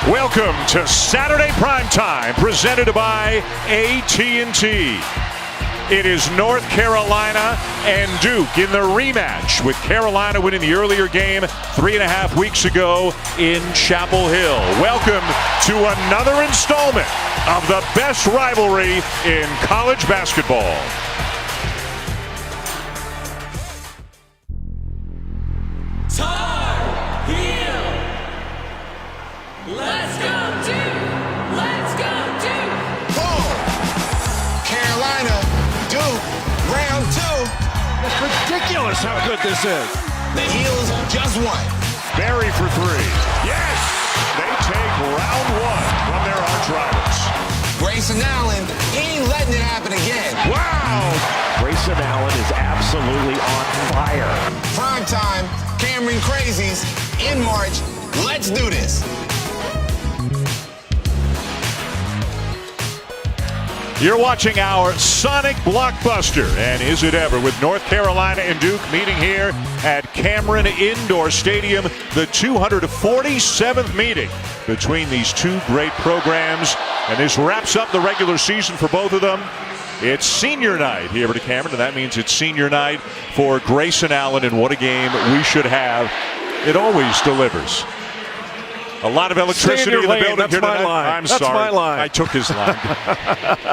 Welcome to Saturday Primetime, presented by AT&T. It is North Carolina and Duke in the rematch, with Carolina winning the earlier game 3.5 weeks ago in Chapel Hill. Welcome to another installment of the best rivalry in college basketball. Tar Heel! Let's go Duke! Let's go Duke! Boom! Carolina, Duke, round two. It's ridiculous how good this is. The Heels just won. Berry for three. Yes! They take round one from their arch rivals. Grayson Allen, he ain't letting it happen again. Wow! Grayson Allen is absolutely on fire. Primetime, Cameron Crazies, in March. Let's do this. You're watching our Sonic Blockbuster, and is it ever, with North Carolina and Duke meeting here at Cameron Indoor Stadium, the 247th meeting between these two great programs, and this wraps up the regular season for both of them. It's senior night here at Cameron, and that means it's senior night for Grayson Allen, and what a game we should have. It always delivers. A lot of electricity in the building That's here my tonight. line. I'm That's sorry. my line. I took his line.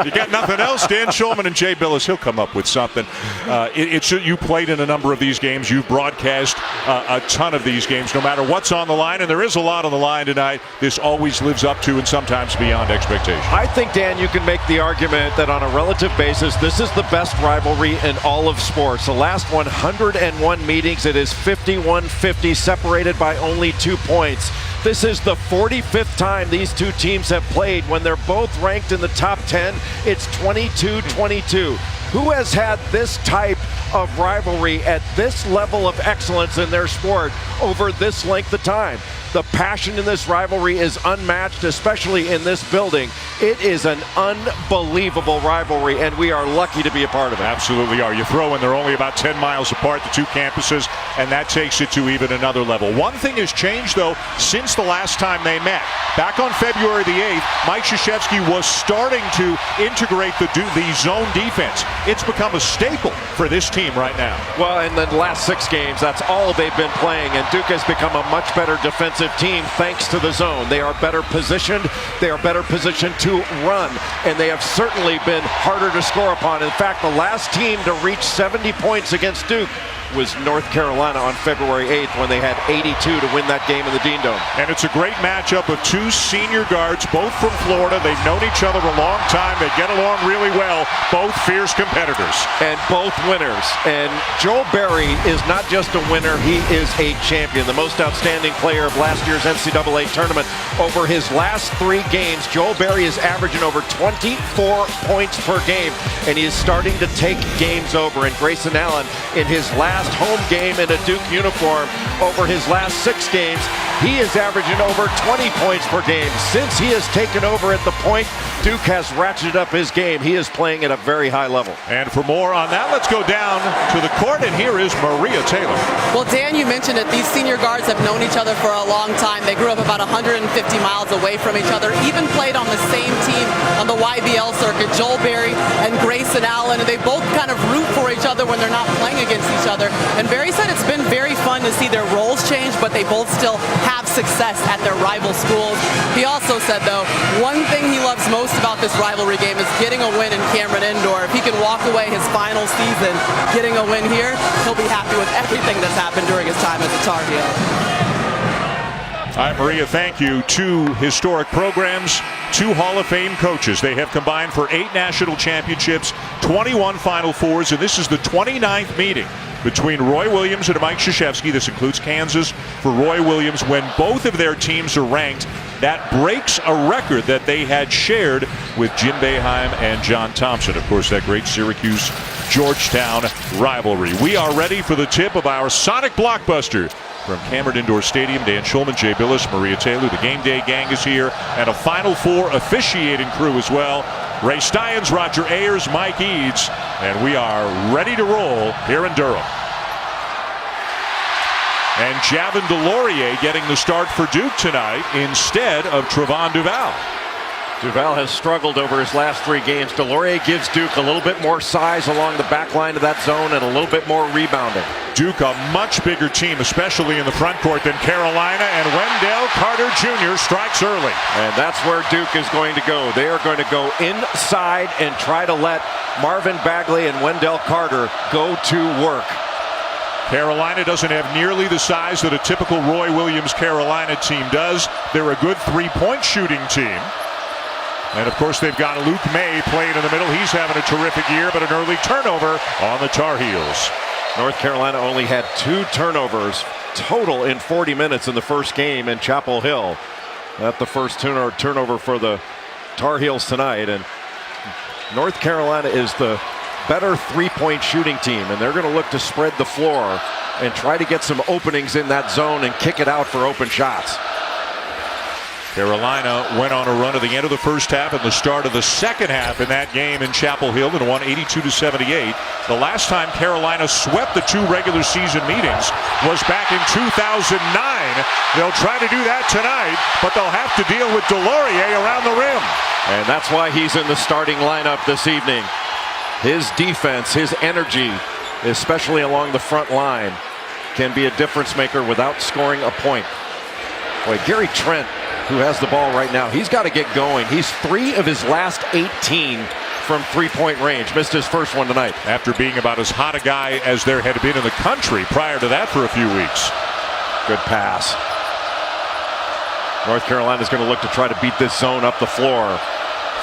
You got nothing else? Dan Shulman and Jay Billis, he'll come up with something. You played in a number of these games. You've broadcast a ton of these games, no matter what's on the line, and there is a lot on the line tonight. This always lives up to and sometimes beyond expectation. I think, Dan, you can make the argument that on a relative basis, this is the best rivalry in all of sports. The last 101 meetings, it is 51-50, separated by only 2 points. This is the 45th time these two teams have played. When they're both ranked in the top 10, it's 22-22. Who has had this type of rivalry at this level of excellence in their sport over this length of time? The passion in this rivalry is unmatched, especially in this building. It is an unbelievable rivalry, and we are lucky to be a part of it. Absolutely are. You throw in, they're only about 10 miles apart, the two campuses, and that takes it to even another level. One thing has changed, though, since the last time they met. Back on February the 8th, Mike Krzyzewski was starting to integrate the zone defense. It's become a staple for this team right now. Well, in the last 6 games, that's all they've been playing, and Duke has become a much better defensive team thanks to the zone. They are better positioned. They are better positioned to run, and they have certainly been harder to score upon. In fact, the last team to reach 70 points against Duke was North Carolina on February 8th, when they had 82 to win that game in the Dean Dome. And it's a great matchup of two senior guards, both from Florida. They've known each other a long time. They get along really well. Both fierce competitors. And both winners. And Joel Berry is not just a winner, he is a champion. The most outstanding player of last year's NCAA tournament. Over his last 3 games, Joel Berry is averaging over 24 points per game, and he is starting to take games over. And Grayson Allen, in his last home game in a Duke uniform, over his last 6 games, he is averaging over 20 points per game. Since he has taken over at the point, Duke has ratcheted up his game. He is playing at a very high level. And for more on that, let's go down to the court, and here is Maria Taylor. Well, Dan, you mentioned that these senior guards have known each other for a long time. They grew up about 150 miles away from each other, even played on the same team on the YBL circuit, Joel Berry and Grayson Allen, and they both kind of root for each other when they're not playing against each other. And Berry said it's been very fun to see their roles change, but they both still have success at their rival schools. He also said, though, one thing he loves most about this rivalry game is getting a win in Cameron Indoor. If he can walk away his final season getting a win here, he'll be happy with everything that's happened during his time as a Tar Heel. All right, Maria, thank you. 2 historic programs, 2 Hall of Fame coaches. They have combined for 8 national championships, 21 Final Fours, and this is the 29th meeting between Roy Williams and Mike Krzyzewski. This includes Kansas for Roy Williams. When both of their teams are ranked, that breaks a record that they had shared with Jim Boeheim and John Thompson. Of course, that great Syracuse-Georgetown rivalry. We are ready for the tip of our Sonic Blockbuster from Cameron Indoor Stadium. Dan Shulman, Jay Billis, Maria Taylor, the Game Day gang is here, and a Final Four officiating crew as well. Ray Stiens, Roger Ayers, Mike Eads, and we are ready to roll here in Durham. And Javin DeLaurier getting the start for Duke tonight instead of Trevon Duval. Duval has struggled over his last 3 games. DeLaurier gives Duke a little bit more size along the back line of that zone and a little bit more rebounding. Duke a much bigger team, especially in the front court, than Carolina, and Wendell Carter Jr. strikes early. And that's where Duke is going to go. They are going to go inside and try to let Marvin Bagley and Wendell Carter go to work. Carolina doesn't have nearly the size that a typical Roy Williams Carolina team does. They're a good three-point shooting team. And of course they've got Luke May playing in the middle. He's having a terrific year, but an early turnover on the Tar Heels. North Carolina only had 2 turnovers total in 40 minutes in the first game in Chapel Hill. That's the first turnover for the Tar Heels tonight. And North Carolina is the better three-point shooting team, and they're going to look to spread the floor and try to get some openings in that zone and kick it out for open shots. Carolina went on a run at the end of the first half and the start of the second half in that game in Chapel Hill and won 82-78. The last time Carolina swept the 2 regular season meetings was back in 2009. They'll try to do that tonight, but they'll have to deal with DeLaurier around the rim. And that's why he's in the starting lineup this evening. His defense, his energy, especially along the front line, can be a difference maker without scoring a point. Boy, Gary Trent, who has the ball right now, he's got to get going. He's 3 of his last 18 from three-point range. Missed his first one tonight. After being about as hot a guy as there had been in the country prior to that for a few weeks. Good pass. North Carolina's going to look to try to beat this zone up the floor.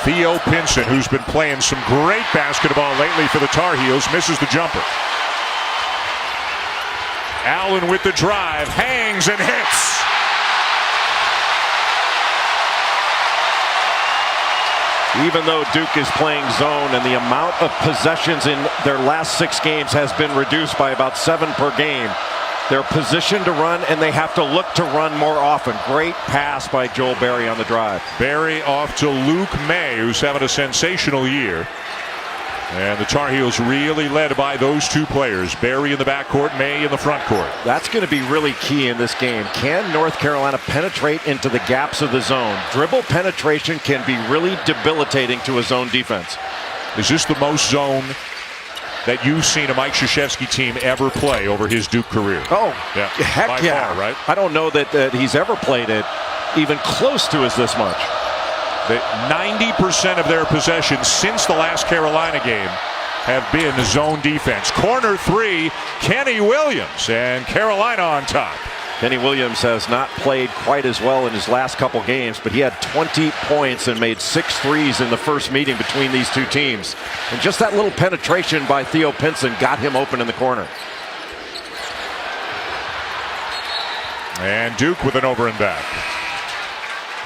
Theo Pinson, who's been playing some great basketball lately for the Tar Heels, misses the jumper. Allen with the drive, hangs and hits. Even though Duke is playing zone and the amount of possessions in their last 6 games has been reduced by about 7 per game, they're positioned to run and they have to look to run more often. Great pass by Joel Berry on the drive. Berry off to Luke May, who's having a sensational year. And the Tar Heels really led by those 2 players, Berry in the backcourt, May in the front court. That's going to be really key in this game. Can North Carolina penetrate into the gaps of the zone? Dribble penetration can be really debilitating to a zone defense. Is this the most zone that you've seen a Mike Krzyzewski team ever play over his Duke career? Oh, yeah, heck yeah. Far, right? I don't know that he's ever played it even close to as this much. 90% of their possessions since the last Carolina game have been zone defense. Corner 3, Kenny Williams, and Carolina on top. Kenny Williams has not played quite as well in his last couple games, but he had 20 points and made 6 threes in the first meeting between these 2 teams. And just that little penetration by Theo Pinson got him open in the corner. And Duke with an over and back.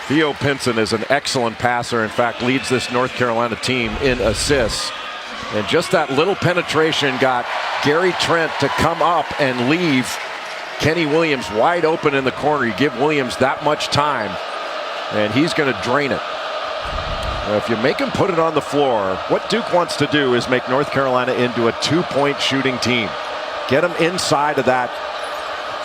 Theo Pinson is an excellent passer. In fact, leads this North Carolina team in assists. And just that little penetration got Gary Trent to come up and leave Kenny Williams wide open in the corner. You give Williams that much time, and he's going to drain it. Now, if you make him put it on the floor, what Duke wants to do is make North Carolina into a 2-point shooting team. Get them inside of that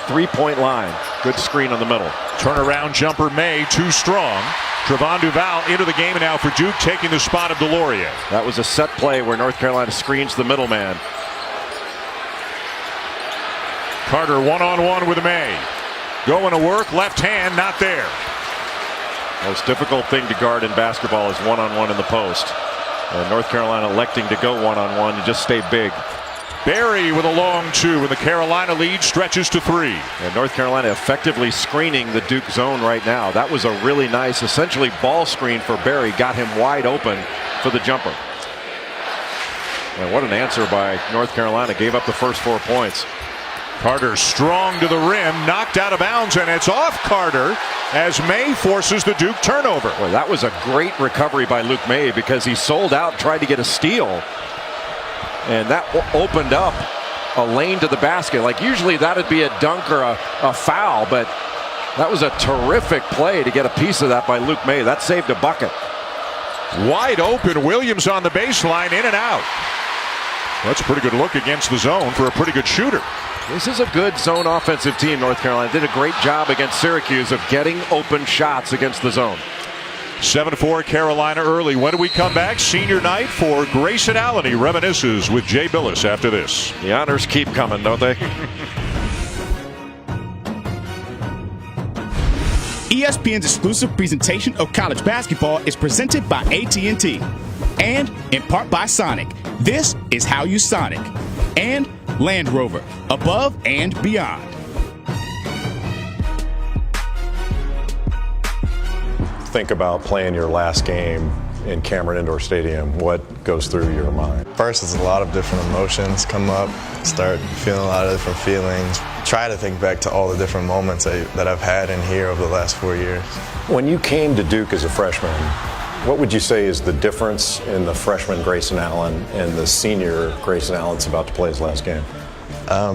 3-point line. Good screen on the middle. Turnaround jumper May, too strong. Trevon Duval into the game now for Duke, taking the spot of DeLaurier. That was a set play where North Carolina screens the middleman. Carter one-on-one with May. Going to work, left hand, not there. Most difficult thing to guard in basketball is one-on-one in the post. And North Carolina electing to go one-on-one and just stay big. Berry with a long 2, and the Carolina lead stretches to 3. And North Carolina effectively screening the Duke zone right now. That was a really nice, essentially ball screen for Berry. Got him wide open for the jumper. And what an answer by North Carolina. Gave up the first 4 points. Carter strong to the rim, knocked out of bounds, and it's off Carter as May forces the Duke turnover. Boy, that was a great recovery by Luke May because he sold out, tried to get a steal. And that opened up a lane to the basket. Like usually that'd be a dunk or a foul, but that was a terrific play to get a piece of that by Luke May. That saved a bucket. Wide open, Williams on the baseline, in and out. That's a pretty good look against the zone for a pretty good shooter. This is a good zone offensive team. North Carolina did a great job against Syracuse of getting open shots against the zone. 7-4 Carolina early. When do we come back? Senior night for Grayson Allen. He reminisces with Jay Billis after this. The honors keep coming, don't they? ESPN's exclusive presentation of college basketball is presented by AT&T and in part by Sonic. This is how you Sonic. And Land Rover, above and beyond. Think about playing your last game in Cameron Indoor Stadium. What goes through your mind? First, it's a lot of different emotions come up. Start feeling a lot of different feelings. Try to think back to all the different moments that I've had in here over the last 4 years. When you came to Duke as a freshman, what would you say is the difference in the freshman Grayson Allen and the senior Grayson Allen that's about to play his last game?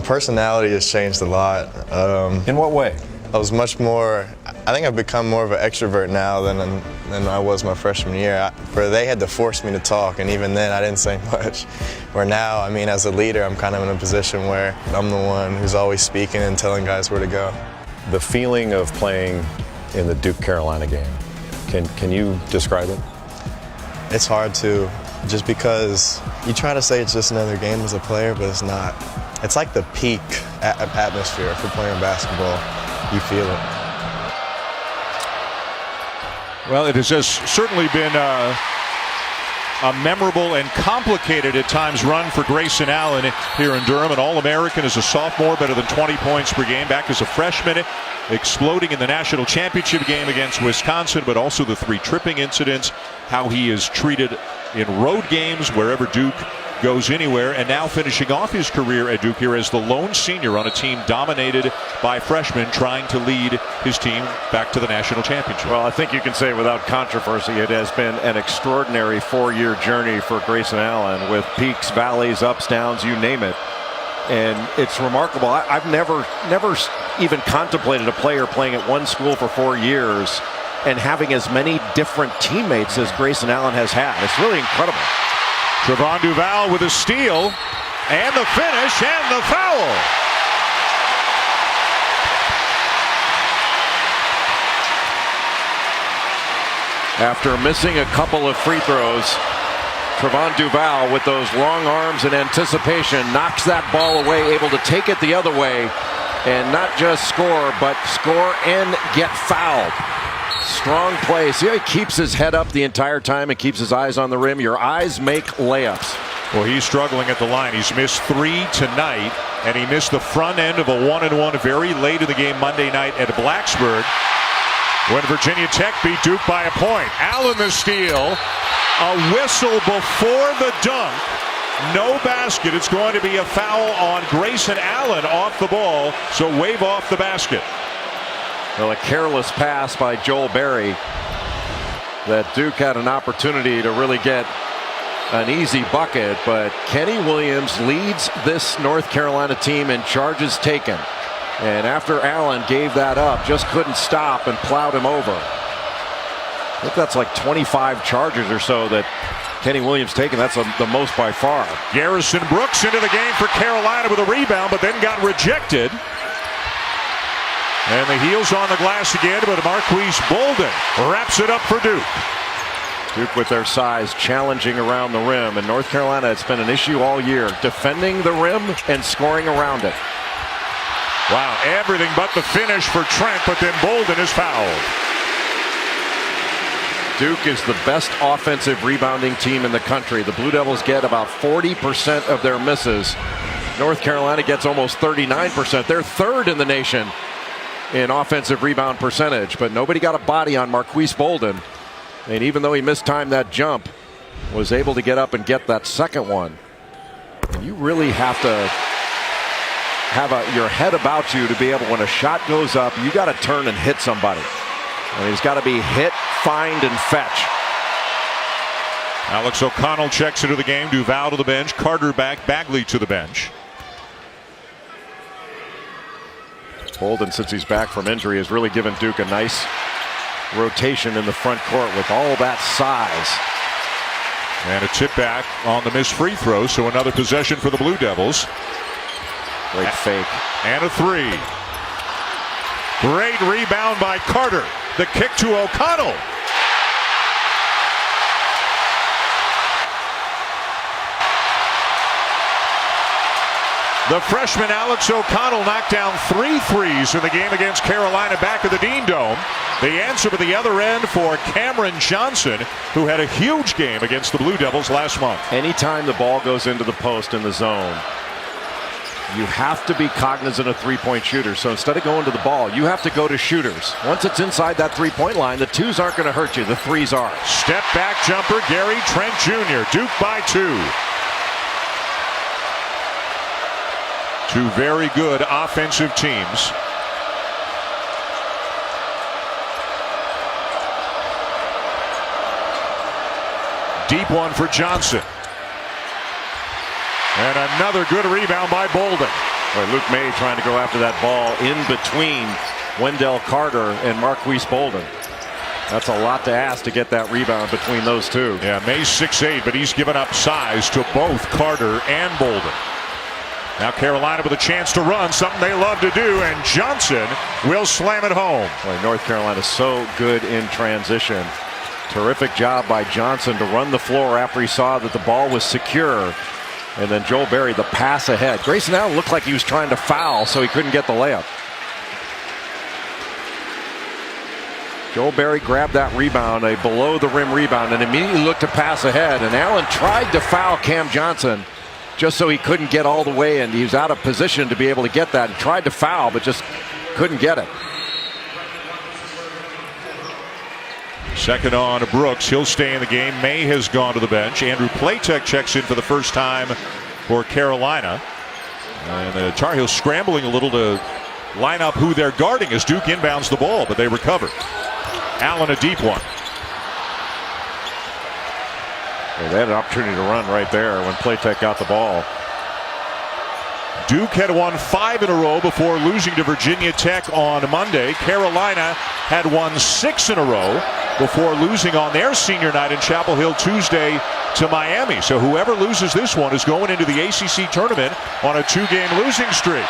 Personality has changed a lot. In what way? I was much more, I think I've become more of an extrovert now than I was my freshman year. Where they had to force me to talk, and even then I didn't say much. Where now, I mean, as a leader, I'm kind of in a position where I'm the one who's always speaking and telling guys where to go. The feeling of playing in the Duke-Carolina game, can you describe it? It's hard to, just because you try to say it's just another game as a player, but it's not. It's like the peak atmosphere for playing basketball. You feel it. Well, it has just certainly been a memorable and complicated at times run for Grayson Allen here in Durham. An All-American as a sophomore, better than 20 points per game. Back as a freshman, exploding in the national championship game against Wisconsin, but also the 3 tripping incidents, how he is treated in road games wherever Duke goes anywhere, and now finishing off his career at Duke here as the lone senior on a team dominated by freshmen trying to lead his team back to the national championship. Well, I think you can say without controversy it has been an extraordinary 4-year journey for Grayson Allen with peaks, valleys, ups, downs, you name it. And it's remarkable. I've never even contemplated a player playing at one school for 4 years and having as many different teammates as Grayson Allen has had. It's really incredible. Trevon Duval with a steal, and the finish, and the foul. After missing a couple of free throws, Trevon Duval, with those long arms and anticipation, knocks that ball away, able to take it the other way, and not just score, but score and get fouled. Strong play. See how he keeps his head up the entire time and keeps his eyes on the rim? Your eyes make layups. Well, he's struggling at the line. He's missed 3 tonight, and he missed the front end of a 1-and-1 very late in the game Monday night at Blacksburg when Virginia Tech beat Duke by a point. Allen the steal. A whistle before the dunk. No basket. It's going to be a foul on Grayson Allen off the ball, so wave off the basket. Well, a careless pass by Joel Berry that Duke had an opportunity to really get an easy bucket, but Kenny Williams leads this North Carolina team in charges taken. And after Allen gave that up, just couldn't stop and plowed him over. I think that's like 25 charges or so that Kenny Williams taken. That's the most by far. Garrison Brooks into the game for Carolina with a rebound, but then got rejected. And the heels on the glass again, but Marquise Bolden wraps it up for Duke. Duke with their size challenging around the rim. And North Carolina, it's been an issue all year, defending the rim and scoring around it. Wow, everything but the finish for Trent, but then Bolden is fouled. Duke is the best offensive rebounding team in the country. The Blue Devils get about 40% of their misses. North Carolina gets almost 39%. They're third in the nation in offensive rebound percentage, but nobody got a body on Marquise Bolden. And even though he mistimed that jump, was able to get up and get that second one. And you really have to have your head about you to be able, when a shot goes up, you got to turn and hit somebody. And he's got to be hit, find, and fetch. Alex O'Connell checks into the game. Duval to the bench. Carter back. Bagley to the bench. Bolden, since he's back from injury, has really given Duke a nice rotation in the front court with all that size. And a tip back on the missed free throw, so another possession for the Blue Devils. Great fake. And a three. Great rebound by Carter. The kick to O'Connell. The freshman Alex O'Connell knocked down 3 threes in the game against Carolina back at the Dean Dome. The answer to the other end for Cameron Johnson, who had a huge game against the Blue Devils last month. Anytime the ball goes into the post in the zone, you have to be cognizant of three-point shooters. So instead of going to the ball, you have to go to shooters. Once it's inside that three-point line, the twos aren't going to hurt you. The threes are. Step back jumper, Gary Trent Jr. Duke by 2. Two very good offensive teams. Deep one for Johnson. And another good rebound by Bolden. Boy, Luke May trying to go after that ball in between Wendell Carter and Marquise Bolden. That's a lot to ask to get that rebound between those two. Yeah, May's 6'8", but he's given up size to both Carter and Bolden. Now Carolina with a chance to run, something they love to do, and Johnson will slam it home. Boy, North Carolina is so good in transition. Terrific job by Johnson to run the floor after he saw that the ball was secure. And then Joel Berry, the pass ahead. Grayson Allen looked like he was trying to foul, so he couldn't get the layup. Joel Berry grabbed that rebound, a below-the-rim rebound, and immediately looked to pass ahead. And Allen tried to foul Cam Johnson just so he couldn't get all the way, and he was out of position to be able to get that. And tried to foul, but just couldn't get it. Second on Brooks. He'll stay in the game. May has gone to the bench. Andrew Platek checks in for the first time for Carolina. And the Tar Heels scrambling a little to line up who they're guarding as Duke inbounds the ball, but they recover. Allen a deep one. Well, they had an opportunity to run right there when Platek got the ball. Duke had won 5 in a row before losing to Virginia Tech on Monday. Carolina had won 6 in a row before losing on their senior night in Chapel Hill Tuesday to Miami. So whoever loses this one is going into the ACC tournament on a 2-game losing streak.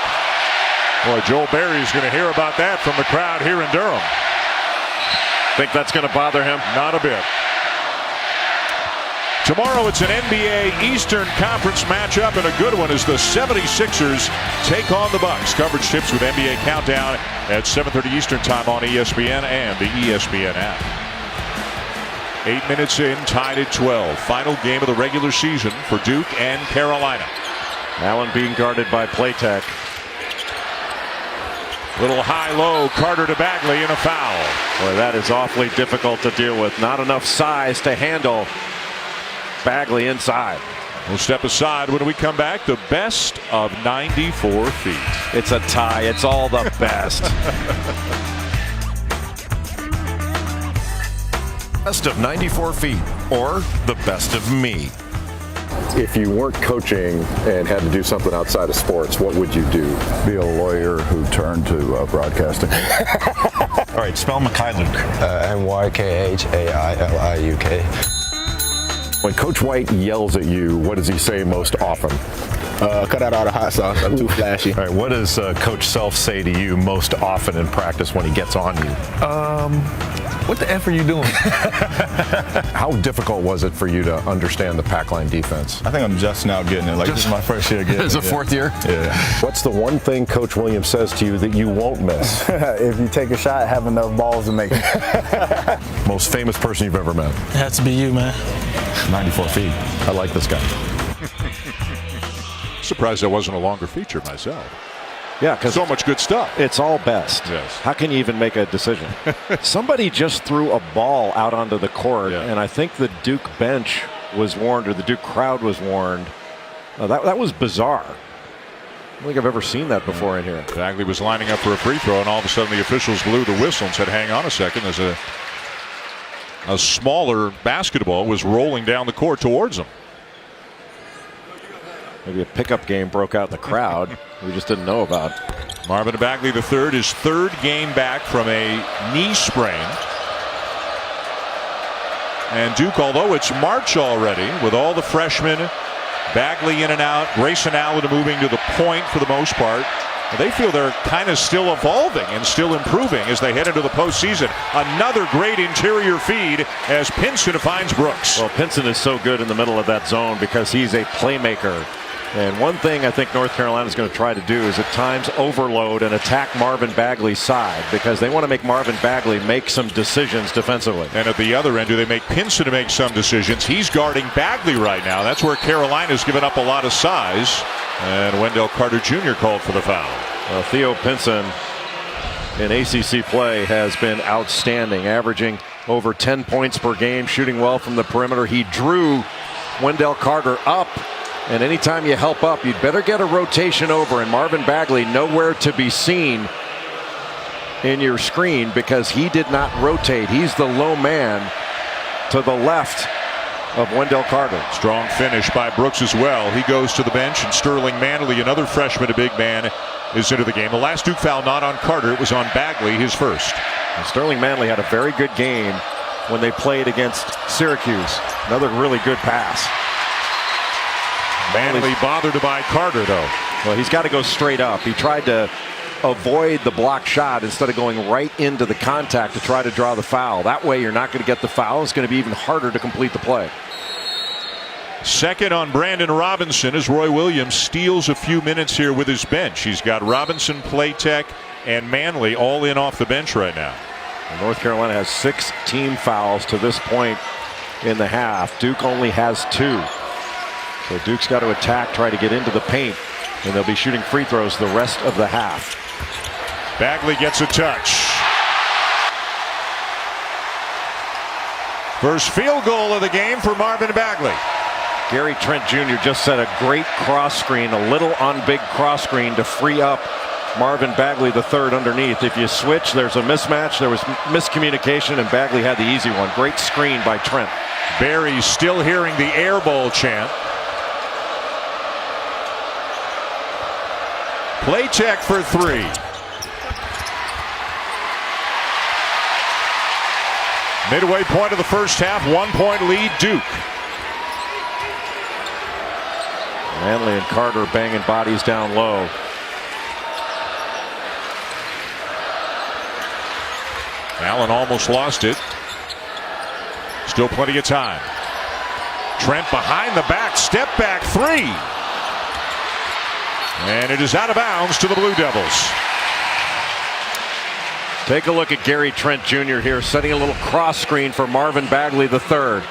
Boy, Joel Berry is going to hear about that from the crowd here in Durham. Think that's going to bother him? Not a bit. Tomorrow it's an NBA Eastern Conference matchup, and a good one as the 76ers take on the Bucks. Coverage tips with NBA Countdown at 7:30 Eastern Time on ESPN and the ESPN app. 8 minutes in, tied at 12. Final game of the regular season for Duke and Carolina. Allen being guarded by Platek. Little high-low, Carter to Bagley, and a foul. Boy, that is awfully difficult to deal with. Not enough size to handle Bagley inside. We'll step aside when we come back. The best of 94 feet. It's a tie. It's all the best. Best of 94 feet, or the best of me. If you weren't coaching and had to do something outside of sports, what would you do? Be a lawyer who turned to broadcasting. All right, spell Mikhailuk. M-Y-K-H-A-I-L-I-U-K. When Coach White yells at you, what does he say most often? Cut out all the hot sauce. I'm too flashy. All right, what does Coach Self say to you most often in practice when he gets on you? What the F are you doing? How difficult was it for you to understand the pack line defense? I think I'm just now getting it. This is my first year getting it. It's a fourth year? Yeah. What's the one thing Coach Williams says to you that you won't miss? If you take a shot, have enough balls to make it. Most famous person you've ever met? It has to be you, man. 94 feet. I like this guy. Surprised that wasn't a longer feature myself. Yeah, because so much good stuff. It's all best. Yes. How can you even make a decision? Somebody just threw a ball out onto the court, and I think the Duke bench was warned, or the Duke crowd was warned. That was bizarre. I don't think I've ever seen that before in here. Bagley was lining up for a free throw, and all of a sudden the officials blew the whistle and said, hang on a second. There's a smaller basketball was rolling down the court towards him. Maybe a pickup game broke out in the crowd we just didn't know about. Marvin Bagley III, his 3rd game back from a knee sprain. And Duke, although it's March already, with all the freshmen Bagley in and out. Grayson Allen moving to the point for the most part. They feel they're kind of still evolving and still improving as they head into the postseason. Another great interior feed as Pinson finds Brooks. Well, Pinson is so good in the middle of that zone because he's a playmaker. And one thing I think North Carolina is going to try to do is at times overload and attack Marvin Bagley's side because they want to make Marvin Bagley make some decisions defensively. And at the other end, do they make Pinson to make some decisions? He's guarding Bagley right now. That's where Carolina's given up a lot of size. And Wendell Carter Jr. called for the foul. Theo Pinson in ACC play has been outstanding, averaging over 10 points per game, shooting well from the perimeter. He drew Wendell Carter up. And anytime you help up, you'd better get a rotation over. And Marvin Bagley nowhere to be seen in your screen because he did not rotate. He's the low man to the left of Wendell Carter. Strong finish by Brooks as well. He goes to the bench, and Sterling Manley, another freshman, a big man, is into the game. The last Duke foul not on Carter. It was on Bagley, his first. And Sterling Manley had a very good game when they played against Syracuse. Another really good pass. Manley bothered by Carter, though. Well, he's got to go straight up. He tried to avoid the block shot instead of going right into the contact to try to draw the foul. That way you're not going to get the foul. It's going to be even harder to complete the play. Second on Brandon Robinson as Roy Williams steals a few minutes here with his bench. He's got Robinson, Platek, and Manley all in off the bench right now. And North Carolina has 6 team fouls to this point in the half. Duke only has 2. So Duke's got to attack, try to get into the paint, and they'll be shooting free throws the rest of the half. Bagley gets a touch. First field goal of the game for Marvin Bagley. Gary Trent Jr. just set a great cross screen, a little on big cross screen to free up Marvin Bagley the third underneath. If you switch, there's a mismatch. There was miscommunication, and Bagley had the easy one. Great screen by Trent. Barry still hearing the air ball chant. Platek for 3. Midway point of the first half, 1-point lead, Duke. Manley and Carter banging bodies down low. Allen almost lost it. Still plenty of time. Trent behind the back, step back 3. And it is out of bounds to the Blue Devils. Take a look at Gary Trent Jr. here, setting a little cross screen for Marvin Bagley III.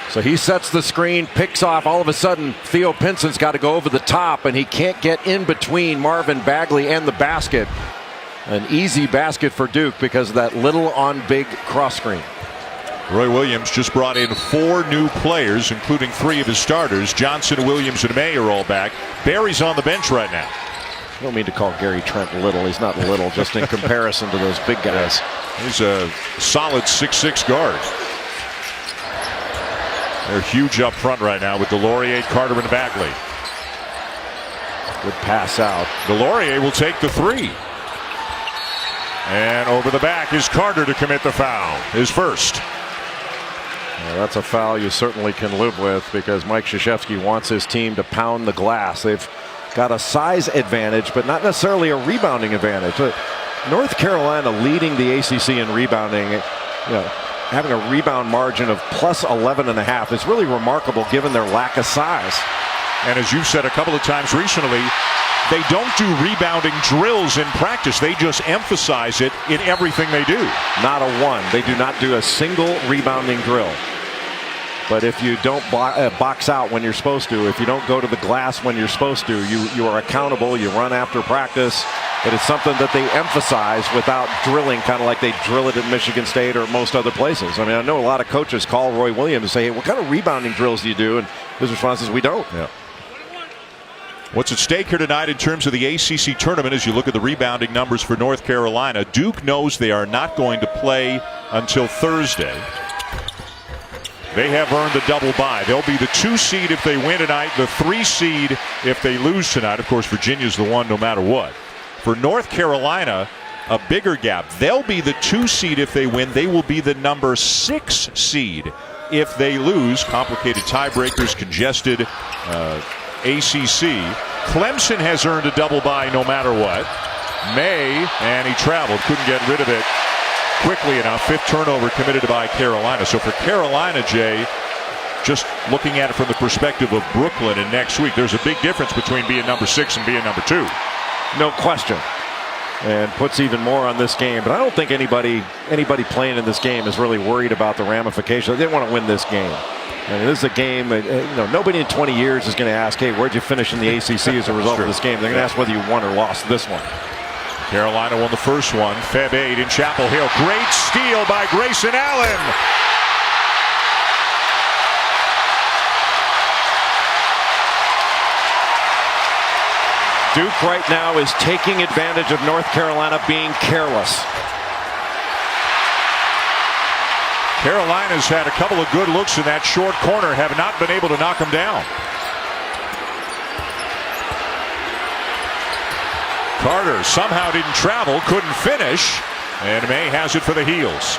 So he sets the screen, picks off. All of a sudden, Theo Pinson's got to go over the top, and he can't get in between Marvin Bagley and the basket. An easy basket for Duke because of that little on big cross screen. Roy Williams just brought in 4 new players, including 3 of his starters. Johnson, Williams, and May are all back. Barry's on the bench right now. I don't mean to call Gary Trent little. He's not little, just in comparison to those big guys. He's a solid 6'6" guard. They're huge up front right now with Delorier, Carter, and Bagley. Good pass out. Delorier will take the 3. And over the back is Carter to commit the foul. His first. Well, that's a foul you certainly can live with because Mike Krzyzewski wants his team to pound the glass. They've got a size advantage, but not necessarily a rebounding advantage. North Carolina leading the ACC in rebounding, having a rebound margin of plus 11.5 is really remarkable given their lack of size. And as you've said a couple of times recently, they don't do rebounding drills in practice. They just emphasize it in everything they do. Not a one. They do not do a single rebounding drill. But if you don't box out when you're supposed to, if you don't go to the glass when you're supposed to, you are accountable, you run after practice. But it's something that they emphasize without drilling, kind of like they drill it at Michigan State or most other places. I mean, I know a lot of coaches call Roy Williams and say, hey, what kind of rebounding drills do you do? And his response is, we don't. Yeah. What's at stake here tonight in terms of the ACC tournament as you look at the rebounding numbers for North Carolina? Duke knows they are not going to play until Thursday. They have earned the double bye. They'll be the 2 seed if they win tonight, the 3 seed if they lose tonight. Of course, Virginia's the 1 no matter what. For North Carolina, a bigger gap. They'll be the 2 seed if they win. They will be the number 6 seed if they lose. Complicated tiebreakers, congested ACC. Clemson has earned a double bye no matter what. May, and he traveled, couldn't get rid of it quickly enough. 5th turnover committed by Carolina. So for Carolina, Jay, just looking at it from the perspective of Brooklyn and next week, there's a big difference between being number 6 and being number 2. No question. And puts even more on this game. But I don't think anybody playing in this game is really worried about the ramifications. They want to win this game. I mean, this is a game, nobody in 20 years is going to ask, hey, where'd you finish in the ACC as a result of this game? They're going to ask whether you won or lost this one. Carolina won the first one. Feb 8 in Chapel Hill. Great steal by Grayson Allen. Duke right now is taking advantage of North Carolina being careless. Carolina's had a couple of good looks in that short corner, have not been able to knock them down. Carter somehow didn't travel, couldn't finish, and May has it for the Heels.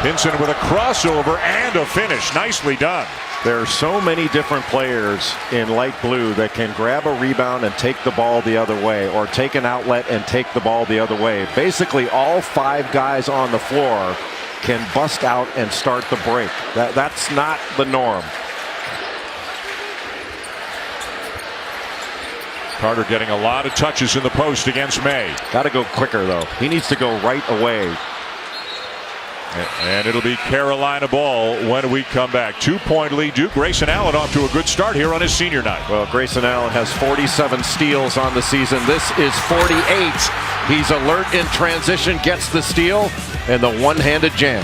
Pinson with a crossover and a finish. Nicely done. There are so many different players in light blue that can grab a rebound and take the ball the other way, or take an outlet and take the ball the other way. Basically, all 5 guys on the floor can bust out and start the break. That's not the norm. Carter getting a lot of touches in the post against May. Got to go quicker, though. He needs to go right away. And it'll be Carolina ball when we come back. 2-point lead Duke. Grayson Allen off to a good start here on his senior night. Well, Grayson Allen has 47 steals on the season. This is 48. He's alert in transition, gets the steal, and the one-handed jam.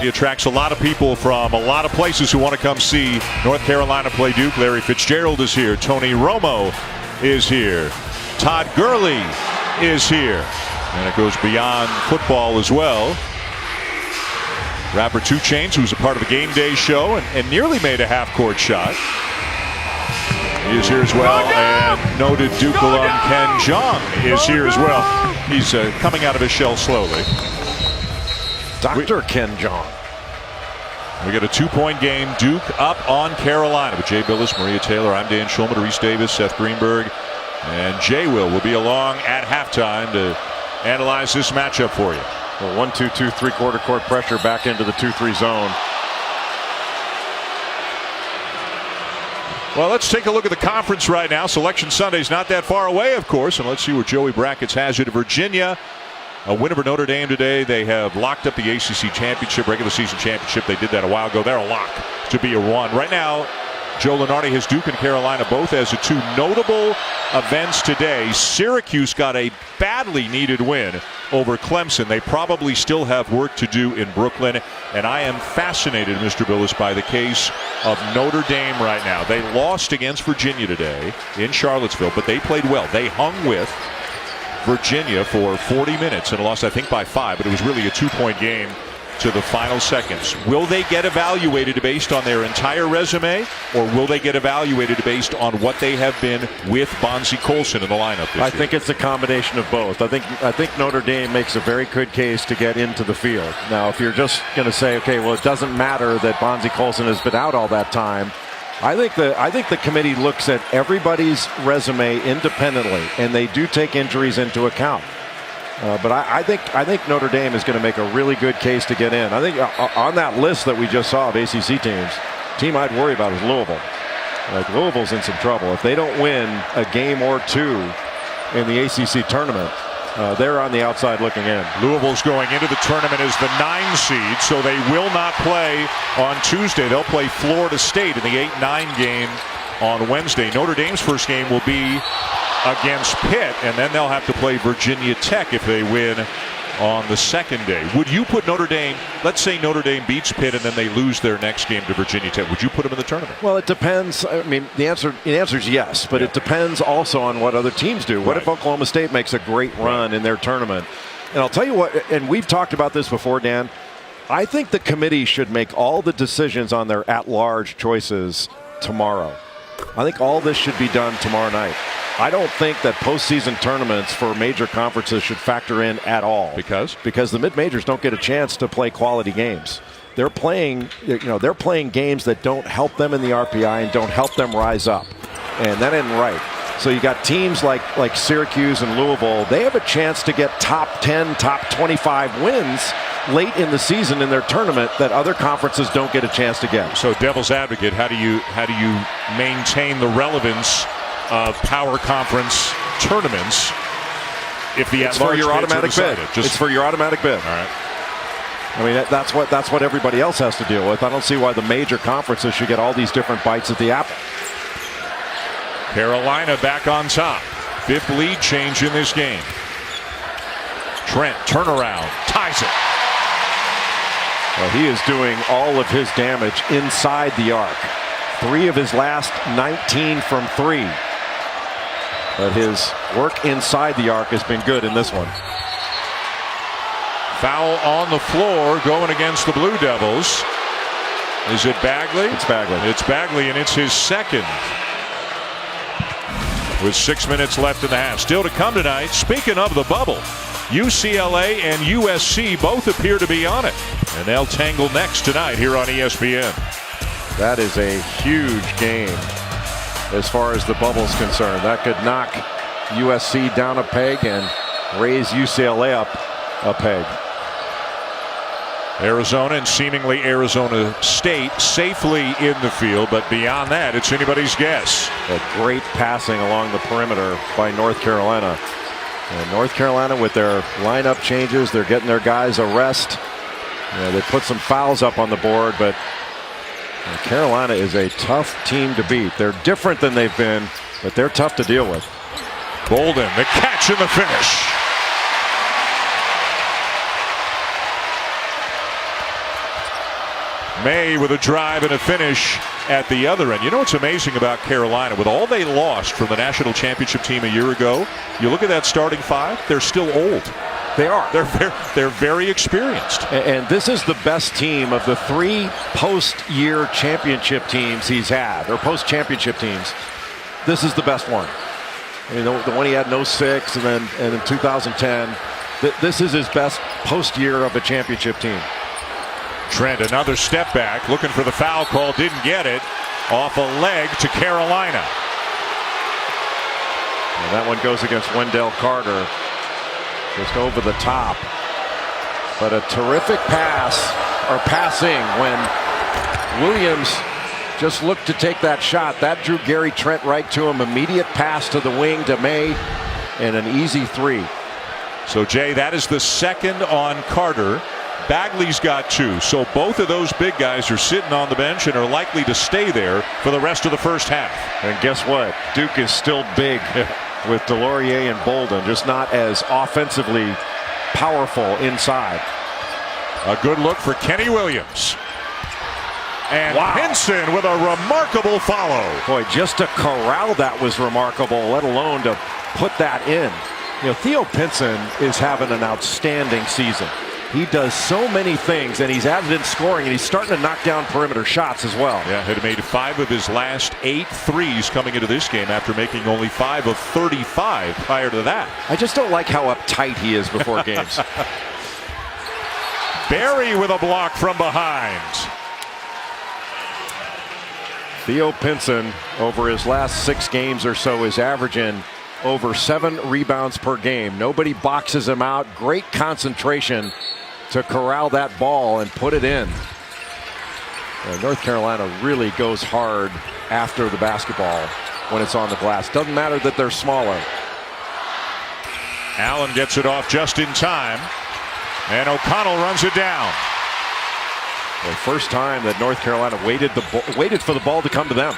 He attracts a lot of people from a lot of places who want to come see North Carolina play Duke. Larry Fitzgerald is here. Tony Romo is here. Todd Gurley is here. And it goes beyond football as well. Rapper 2 Chainz, who's a part of the game day show and nearly made a half-court shot. He is here as well. And noted Duke alum Ken Jeong is here as well. He's coming out of his shell slowly. Dr. Ken Jeong. We get a 2-point game. Duke up on Carolina. With Jay Billis, Maria Taylor, I'm Dan Schulman, Reese Davis, Seth Greenberg, and Jay will be along at halftime to analyze this matchup for you. Well, 1-2-2 3/4 court pressure back into the 2-3 zone. Well, let's take a look at the conference right now. Selection Sunday's not that far away, of course, and let's see where Joey Brackets has it. Virginia, a win over Notre Dame today. They have locked up the ACC championship, regular season championship. They did that a while ago. They're a lock to be a 1. Right now, Joe Lunardi has Duke and Carolina both as the 2 notable events today. Syracuse got a badly needed win over Clemson. They probably still have work to do in Brooklyn, and I am fascinated, Mr. Billis, by the case of Notre Dame right now. They lost against Virginia today in Charlottesville, but they played well. They hung with Virginia for 40 minutes and lost, I think, by 5, but it was really a 2-point game to the final seconds. Will they get evaluated based on their entire resume, or will they get evaluated based on what they have been with Bonzie Colson in the lineup this year? I think it's a combination of both. I think Notre Dame makes a very good case to get into the field. Now, if you're just going to say, okay, well, it doesn't matter that Bonzie Colson has been out all that time, I think the committee looks at everybody's resume independently, and they do take injuries into account. But I think Notre Dame is going to make a really good case to get in. I think on that list that we just saw of ACC teams, team I'd worry about is Louisville. Like, Louisville's in some trouble. If they don't win a game or 2 in the ACC tournament, they're on the outside looking in. Louisville's going into the tournament as the 9 seed, so they will not play on Tuesday. They'll play Florida State in the 8-9 game on Wednesday. Notre Dame's first game will be against Pitt, and then they'll have to play Virginia Tech if they win on the second day. Would you put Notre Dame, let's say Notre Dame beats Pitt and then they lose their next game to Virginia Tech, would you put them in the tournament? Well, it depends. I mean, the answer is yes, but it depends also on what other teams do. What if Oklahoma State makes a great run in their tournament? And I'll tell you what, and we've talked about this before, Dan, I think the committee should make all the decisions on their at-large choices tomorrow. I think all this should be done tomorrow night. I don't think that postseason tournaments for major conferences should factor in at all. Because the mid-majors don't get a chance to play quality games. They're playing games that don't help them in the RPI and don't help them rise up. And that isn't right. So you got teams like Syracuse and Louisville. They have a chance to get top 10, top 25 wins late in the season in their tournament that other conferences don't get a chance to get. So devil's advocate, how do you maintain the relevance of power conference tournaments if the it's for your automatic bid? It's for your automatic bid. All right. I mean, that's what everybody else has to deal with. I don't see why the major conferences should get all these different bites at the apple. Carolina back on top. 5th lead change in this game. Trent turnaround, ties it. Well, he is doing all of his damage inside the arc. 3 of his last 19 from 3. But his work inside the arc has been good in this one. Foul on the floor going against the Blue Devils. Is it Bagley? It's Bagley. It's Bagley, and it's his second. With 6 minutes left in the half. Still to come tonight, speaking of the bubble, UCLA and USC both appear to be on it. And they'll tangle next tonight here on ESPN. That is a huge game as far as the bubble's concerned. That could knock USC down a peg and raise UCLA up a peg. Arizona and seemingly Arizona State safely in the field, but beyond that, it's anybody's guess. A great passing along the perimeter by North Carolina. And North Carolina with their lineup changes, they're getting their guys a rest. They put some fouls up on the board, but Carolina is a tough team to beat. They're different than they've been, but they're tough to deal with. Bolden, the catch and the finish. May with a drive and a finish at the other end. You know what's amazing about Carolina? With all they lost from the national championship team a year ago, you look at that starting 5, they're still old. They are. They're very experienced. And this is the best team of the 3 post-year championship teams he's had, or post-championship teams. This is the best one. I mean, the one he had in 06 and in 2010. This is his best post-year of a championship team. Trent, another step back, looking for the foul call, didn't get it. Off a leg to Carolina. And that one goes against Wendell Carter. Just over the top. But a terrific pass, or passing, when Williams just looked to take that shot. That drew Gary Trent right to him. Immediate pass to the wing to May, and an easy 3. So, Jay, that is the second on Carter. Bagley's got 2, so both of those big guys are sitting on the bench and are likely to stay there for the rest of the first half. And guess what? Duke is still big with Delorier and Bolden, just not as offensively powerful inside. A good look for Kenny Williams. And Pinson with a remarkable follow. Boy, just to corral that was remarkable, let alone to put that in. Theo Pinson is having an outstanding season. He does so many things, and he's added in scoring, and he's starting to knock down perimeter shots as well. Yeah, had made 5 of his last 8 threes coming into this game after making only 5 of 35 prior to that. I just don't like how uptight he is before games. Barry with a block from behind. Theo Pinson, over his last 6 games or so, is averaging over 7 rebounds per game. Nobody boxes him out. Great concentration to corral that ball and put it in. And North Carolina really goes hard after the basketball when it's on the glass. Doesn't matter that they're smaller. Allen gets it off just in time, and O'Connell runs it down. The first time that North Carolina waited for the ball to come to them.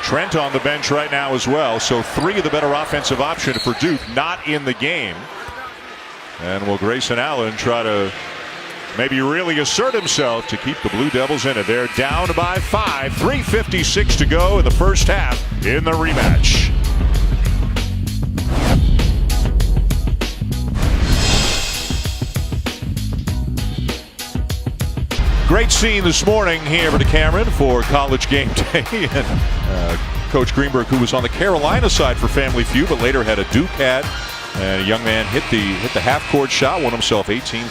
Trent on the bench right now as well, so 3 of the better offensive option for Duke not in the game. And will Grayson Allen try to maybe really assert himself to keep the Blue Devils in it? They're down by 5, 3:56 to go in the first half in the rematch. great scene this morning here at Cameron for College Game Day. And Coach Greenberg, who was on the Carolina side for Family Feud, but later had a Duke hat. And a young man hit the half-court shot, won himself $18,000.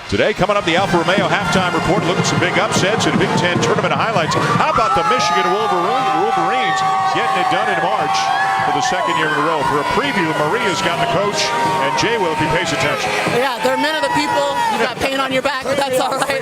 Today, coming up, the Alfa Romeo halftime report. Look at some big upsets and Big Ten tournament highlights. How about the Michigan Wolverines getting it done in March for the second year in a row? For a preview, Maria's got the coach, and Jay will if he pays attention. Yeah, they're men of the people. You've got paint on your back, but that's all right.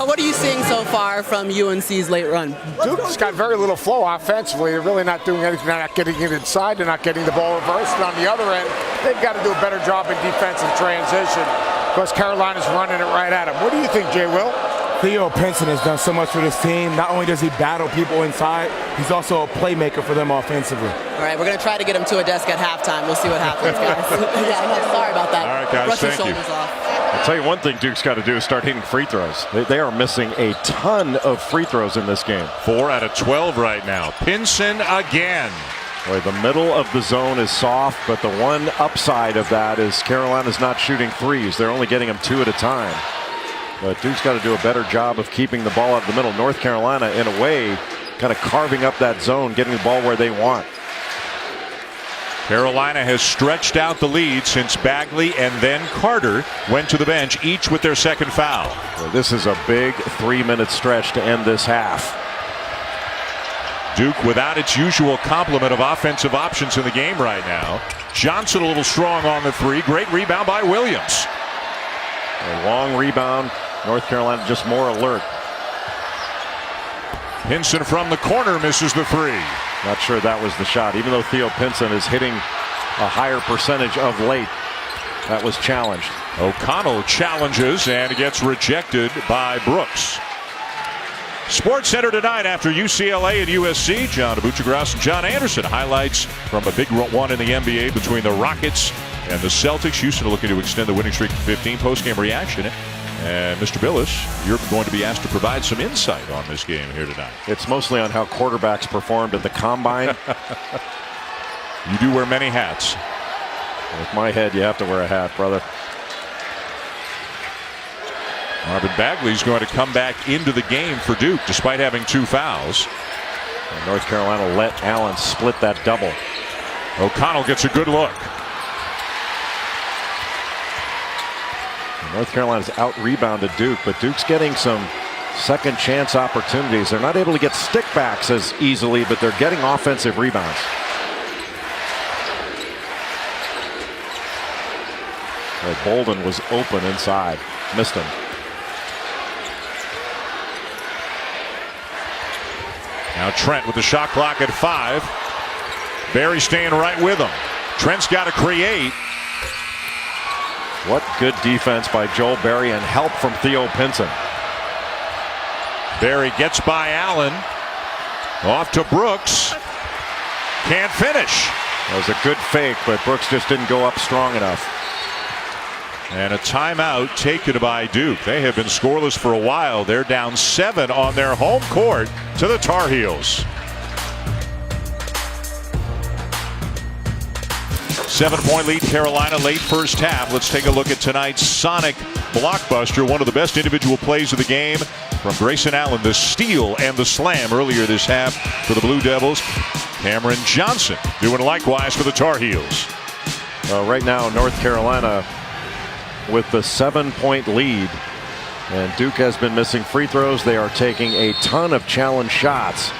What are you seeing so far from UNC's late run? Duke's got very little flow offensively. They're really not doing anything. They're not getting it inside. They're not getting the ball reversed. And on the other end, they've got to do a better job in defensive transition because Carolina's running it right at them. What do you think, Jay Will? Theo Pinson has done so much for this team. Not only does he battle people inside, he's also a playmaker for them offensively. All right, we're going to try to get him to a desk at halftime. We'll see what happens, guys. Yeah, I know. Sorry about that. All right, guys, Brush your thank you. shoulders off. I'll tell you one thing Duke's got to do is start hitting free throws. They are missing a ton of free throws in this game. 4 out of 12 right now. Pinson again. Boy, the middle of the zone is soft, but the one upside of that is Carolina's not shooting threes. They're only getting them 2 at a time. But Duke's got to do a better job of keeping the ball out of the middle. North Carolina, in a way, kind of carving up that zone, getting the ball where they want. Carolina has stretched out the lead since Bagley and then Carter went to the bench, each with their second foul. Well, this is a big 3-minute stretch to end this half. Duke without its usual complement of offensive options in the game right now. Johnson a little strong on the 3. Great rebound by Williams. A long rebound. North Carolina just more alert. Pinson from the corner misses the 3. Not sure that was the shot. Even though Theo Pinson is hitting a higher percentage of late, that was challenged. O'Connell challenges and gets rejected by Brooks. Sports Center tonight after UCLA and USC. John Abuchagrass and John Anderson. Highlights from a big one in the NBA between the Rockets and the Celtics. Houston looking to extend the winning streak to 15. Post-game reaction. And Mr. Billis, you're going to be asked to provide some insight on this game here tonight. It's mostly on how quarterbacks performed at the combine. You do wear many hats. With my head, you have to wear a hat, brother. Marvin Bagley's going to come back into the game for Duke despite having 2 fouls. And North Carolina let Allen split that double. O'Connell gets a good look. And North Carolina's out-rebounded Duke, but Duke's getting some second chance opportunities. They're not able to get stickbacks as easily, but they're getting offensive rebounds. Bolden was open inside. Missed him. Now Trent with the shot clock at 5. Barry staying right with him. Trent's got to create. What good defense by Joel Berry and help from Theo Pinson. Barry gets by Allen. Off to Brooks. Can't finish. That was a good fake, but Brooks just didn't go up strong enough. And a timeout taken by Duke. They have been scoreless for a while. They're down 7 on their home court to the Tar Heels. 7-point lead Carolina late first half. Let's take a look at tonight's Sonic blockbuster. One of the best individual plays of the game from Grayson Allen. The steal and the slam earlier this half for the Blue Devils. Cameron Johnson doing likewise for the Tar Heels. Right now North Carolina with the 7-point lead, and Duke has been missing free throws. They are taking a ton of challenge shots.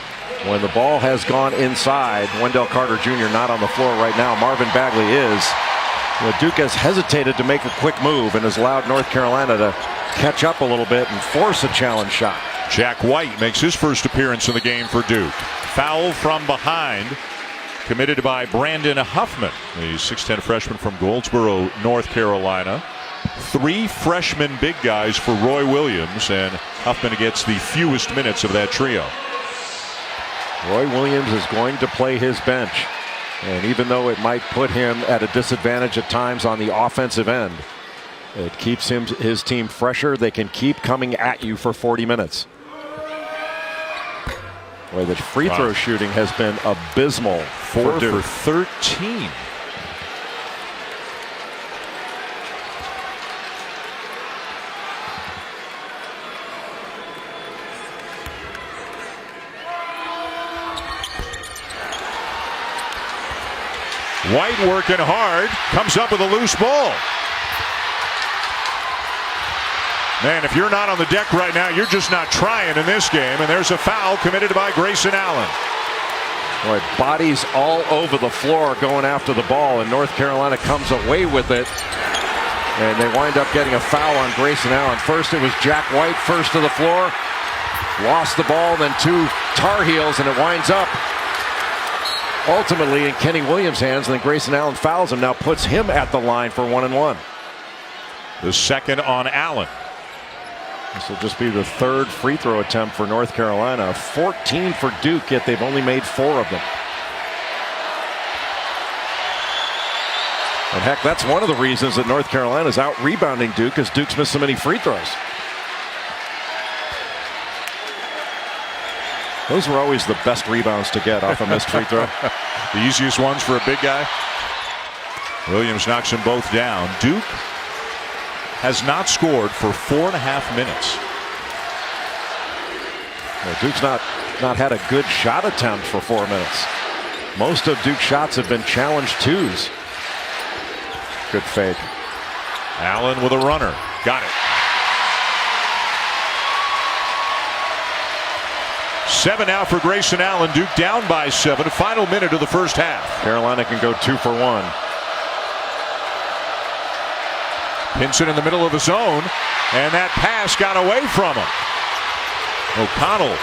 When the ball has gone inside, Wendell Carter Jr. not on the floor right now. Marvin Bagley is. Duke has hesitated to make a quick move and has allowed North Carolina to catch up a little bit and force a challenge shot. Jack White makes his first appearance in the game for Duke. Foul from behind committed by Brandon Huffman, the 6'10 freshman from Goldsboro, North Carolina. 3 freshman big guys for Roy Williams, and Huffman gets the fewest minutes of that trio. Roy Williams is going to play his bench, and even though it might put him at a disadvantage at times on the offensive end, it keeps his team fresher. They can keep coming at you for 40 minutes. Boy, the free throw shooting has been abysmal. 4 for 13. White working hard, comes up with a loose ball. Man, if you're not on the deck right now, you're just not trying in this game. And there's a foul committed by Grayson Allen. Boy, bodies all over the floor going after the ball, and North Carolina comes away with it. And they wind up getting a foul on Grayson Allen. First it was Jack White first to the floor. Lost the ball, then 2 Tar Heels, and it winds up ultimately in Kenny Williams' hands. And then Grayson Allen fouls him, now puts him at the line for 1-1. The second on Allen. This will just be the 3rd free throw attempt for North Carolina. 14 for Duke, yet they've only made 4 of them. And heck, that's one of the reasons that North Carolina's out rebounding Duke, because Duke's missed so many free throws. Those were always the best rebounds to get off a missed free throw. The easiest ones for a big guy. Williams knocks them both down. Duke has not scored for 4.5 minutes. Well, Duke's not had a good shot attempt for 4 minutes. Most of Duke's shots have been challenge 2s. Good fake. Allen with a runner. Got it. 7 now for Grayson Allen. Duke down by 7. Final minute of the first half. Carolina can go 2 for 1. Pinson in the middle of the zone, and that pass got away from him. O'Connell.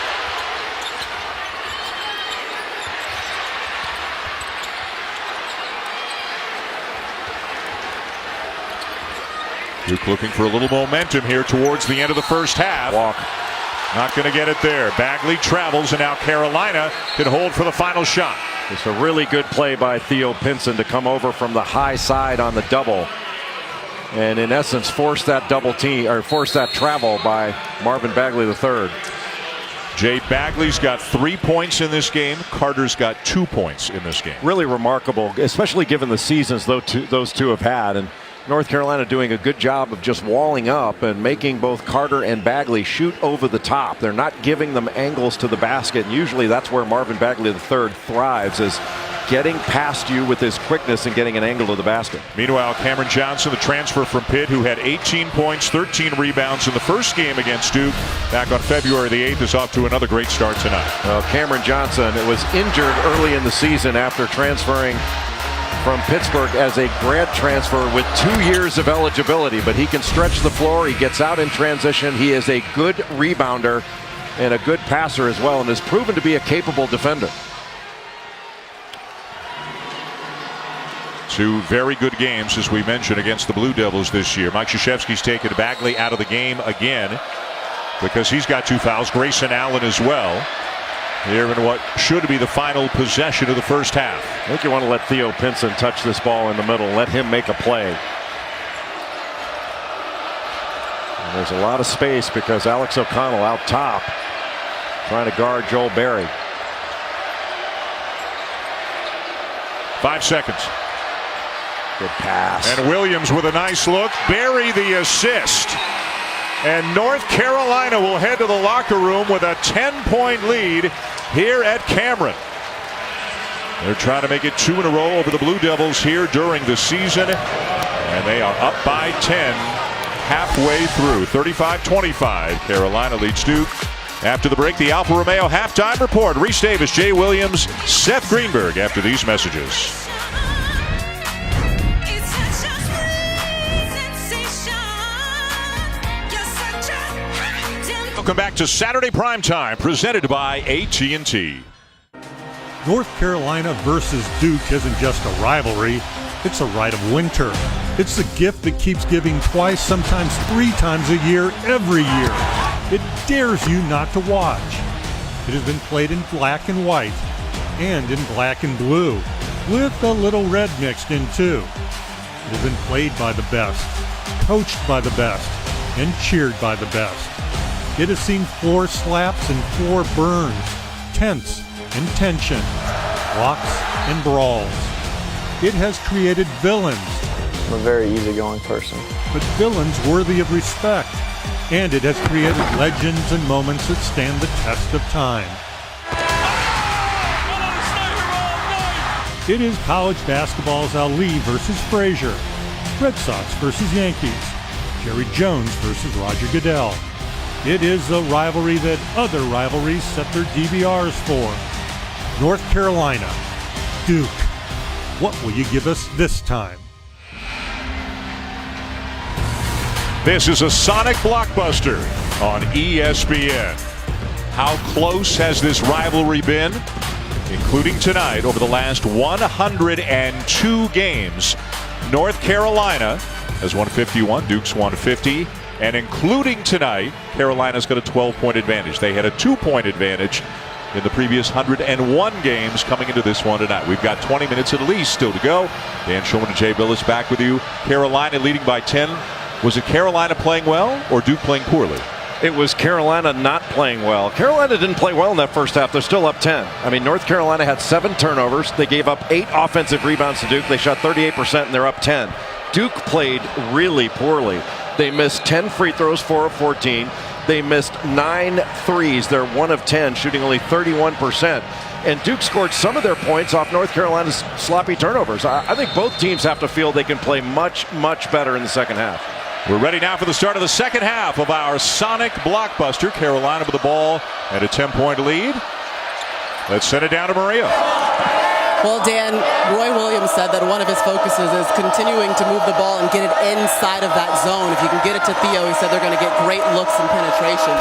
Duke looking for a little momentum here towards the end of the first half. Walk. Not going to get it there. Bagley travels, and now Carolina can hold for the final shot. It's a really good play by Theo Pinson to come over from the high side on the double, and in essence force that double team, or force that travel by Marvin Bagley III. Jay Bagley's got 3 points in this game. Carter's got 2 points in this game. Really remarkable, especially given the seasons those two have had. And North Carolina doing a good job of just walling up and making both Carter and Bagley shoot over the top. They're not giving them angles to the basket, and usually that's where Marvin Bagley III thrives, is getting past you with his quickness and getting an angle to the basket. Meanwhile, Cameron Johnson, the transfer from Pitt, who had 18 points, 13 rebounds in the first game against Duke back on February the 8th, is off to another great start tonight. Well, Cameron Johnson was injured early in the season after transferring from Pittsburgh as a grad transfer with 2 years of eligibility, but he can stretch the floor. He gets out in transition. He is a good rebounder and a good passer as well, and has proven to be a capable defender. 2 very good games, as we mentioned, against the Blue Devils this year. Mike Krzyzewski's taken Bagley out of the game again because he's got 2 fouls. Grayson Allen as well. Here in what should be the final possession of the first half. I think you want to let Theo Pinson touch this ball in the middle. Let him make a play. And there's a lot of space because Alex O'Connell out top trying to guard Joel Berry. 5 seconds. Good pass. And Williams with a nice look. Berry the assist. And North Carolina will head to the locker room with a 10-point lead here at Cameron. They're trying to make it 2 in a row over the Blue Devils here during the season. And they are up by 10 halfway through. 35-25. Carolina leads Duke. After the break, the Alfa Romeo halftime report. Reese Davis, Jay Williams, Seth Greenberg after these messages. Welcome back to Saturday Primetime, presented by AT&T. North Carolina versus Duke isn't just a rivalry, it's a rite of winter. It's the gift that keeps giving twice, sometimes 3 times a year, every year. It dares you not to watch. It has been played in black and white and in black and blue, with a little red mixed in too. It has been played by the best, coached by the best, and cheered by the best. It has seen floor slaps and floor burns, tents and tension, walks and brawls. It has created villains. I'm a very easygoing person. But villains worthy of respect. And it has created legends and moments that stand the test of time. It is college basketball's Ali versus Frazier, Red Sox versus Yankees, Jerry Jones versus Roger Goodell. It is the rivalry that other rivalries set their DVRs for. North Carolina, Duke. What will you give us this time? This is a Sonic blockbuster on ESPN. How close has this rivalry been? Including tonight, over the last 102 games, North Carolina has won 51, Duke's won 50, and including tonight, Carolina's got a 12-point advantage. They had a 2-point advantage in the previous 101 games coming into this one tonight. We've got 20 minutes at least still to go. Dan Shulman and Jay Billis back with you. Carolina leading by 10. Was it Carolina playing well or Duke playing poorly? It was Carolina not playing well. Carolina didn't play well in that first half. They're still up 10. I mean, North Carolina had 7 turnovers. They gave up 8 offensive rebounds to Duke. They shot 38% and they're up 10. Duke played really poorly. They missed 10 free throws, 4 of 14. They missed 9 threes. They're 1 of 10, shooting only 31%. And Duke scored some of their points off North Carolina's sloppy turnovers. I think both teams have to feel they can play much, much better in the second half. We're ready now for the start of the second half of our Sonic blockbuster. Carolina with the ball and a 10-point lead. Let's send it down to Maria. Well, Dan, Roy Williams said that one of his focuses is continuing to move the ball and get it inside of that zone. If you can get it to Theo, he said they're going to get great looks and penetration.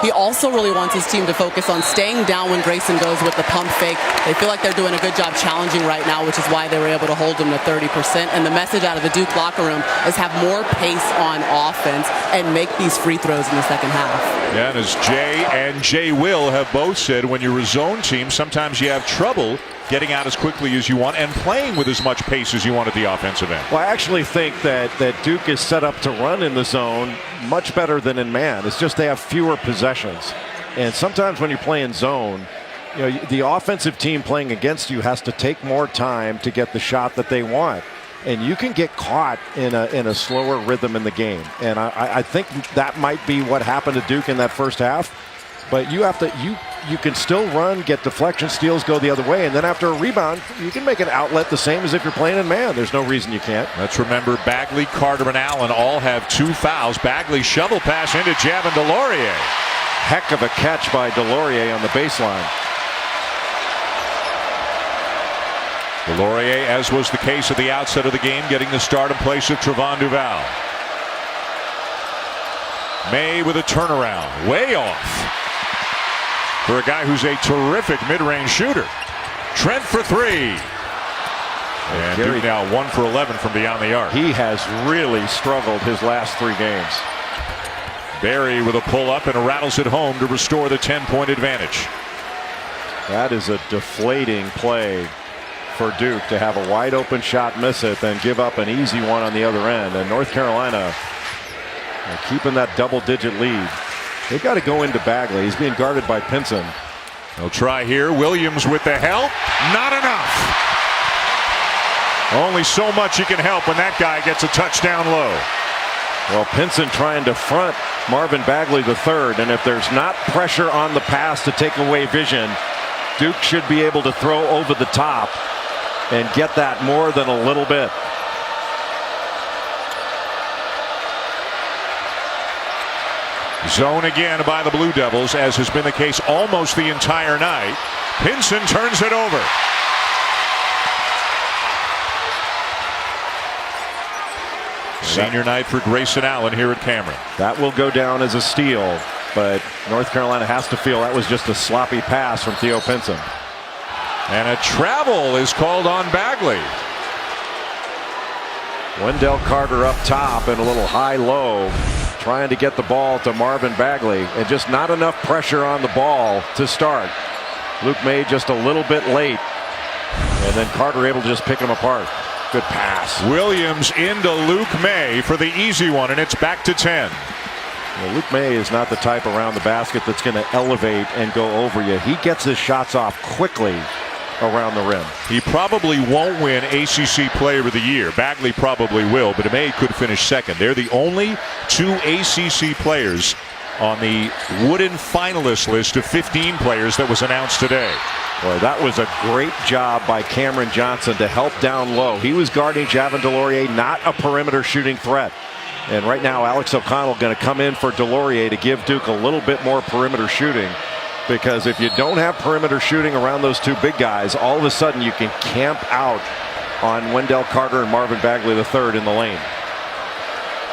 He also really wants his team to focus on staying down when Grayson goes with the pump fake. They feel like they're doing a good job challenging right now, which is why they were able to hold him to 30%. And the message out of the Duke locker room is have more pace on offense and make these free throws in the second half. Yeah, and as Jay and Jay Will have both said, when you're a zone team, sometimes you have trouble getting out as quickly as you want and playing with as much pace as you want at the offensive end. Well, I actually think that Duke is set up to run in the zone much better than in man. It's just they have fewer possessions. And sometimes when you're playing zone, you know, the offensive team playing against you has to take more time to get the shot that they want. And you can get caught in a slower rhythm in the game. And I think that might be what happened to Duke in that first half. But you have to you can still run, get deflection steals, go the other way, and then after a rebound, you can make an outlet the same as if you're playing in man. There's no reason you can't. Let's remember Bagley, Carter, and Allen all have 2 fouls. Bagley shovel pass into Javin DeLaurier. Heck of a catch by DeLaurier on the baseline. DeLaurier, as was the case at the outset of the game, getting the start in place of Trevon Duval. May with a turnaround, way off. For a guy who's a terrific mid-range shooter. Trent for 3. And Duke now 1 for 11 from beyond the arc. He has really struggled his last 3 games. Barry with a pull-up and rattles it home to restore the 10-point advantage. That is a deflating play for Duke to have a wide-open shot, miss it, then give up an easy one on the other end. And North Carolina keeping that double-digit lead. They've got to go into Bagley. He's being guarded by Pinson. They'll try here. Williams with the help. Not enough. Only so much you can help when that guy gets a touchdown low. Well, Pinson trying to front Marvin Bagley III, and if there's not pressure on the pass to take away vision, Duke should be able to throw over the top and get that more than a little bit. Zone again by the Blue Devils, as has been the case almost the entire night. Pinson turns it over. Senior night for Grayson Allen here at Cameron. That will go down as a steal, but North Carolina has to feel that was just a sloppy pass from Theo Pinson. And a travel is called on Bagley. Wendell Carter up top and a little high-low, trying to get the ball to Marvin Bagley, and just not enough pressure on the ball to start. Luke May just a little bit late, and then Carter able to just pick him apart. Good pass. Williams into Luke May for the easy one, and it's back to 10. Well, Luke May is not the type around the basket that's going to elevate and go over you. He gets his shots off quickly around the rim. He probably won't win ACC Player of the Year. Bagley probably will, but May could finish second. They're the only 2 ACC players on the Wooden finalist list of 15 players that was announced today. Boy, that was a great job by Cameron Johnson to help down low. He was guarding Javin DeLaurier, not a perimeter shooting threat. And right now, Alex O'Connell going to come in for DeLaurier to give Duke a little bit more perimeter shooting. Because if you don't have perimeter shooting around those two big guys, all of a sudden you can camp out on Wendell Carter and Marvin Bagley III in the lane.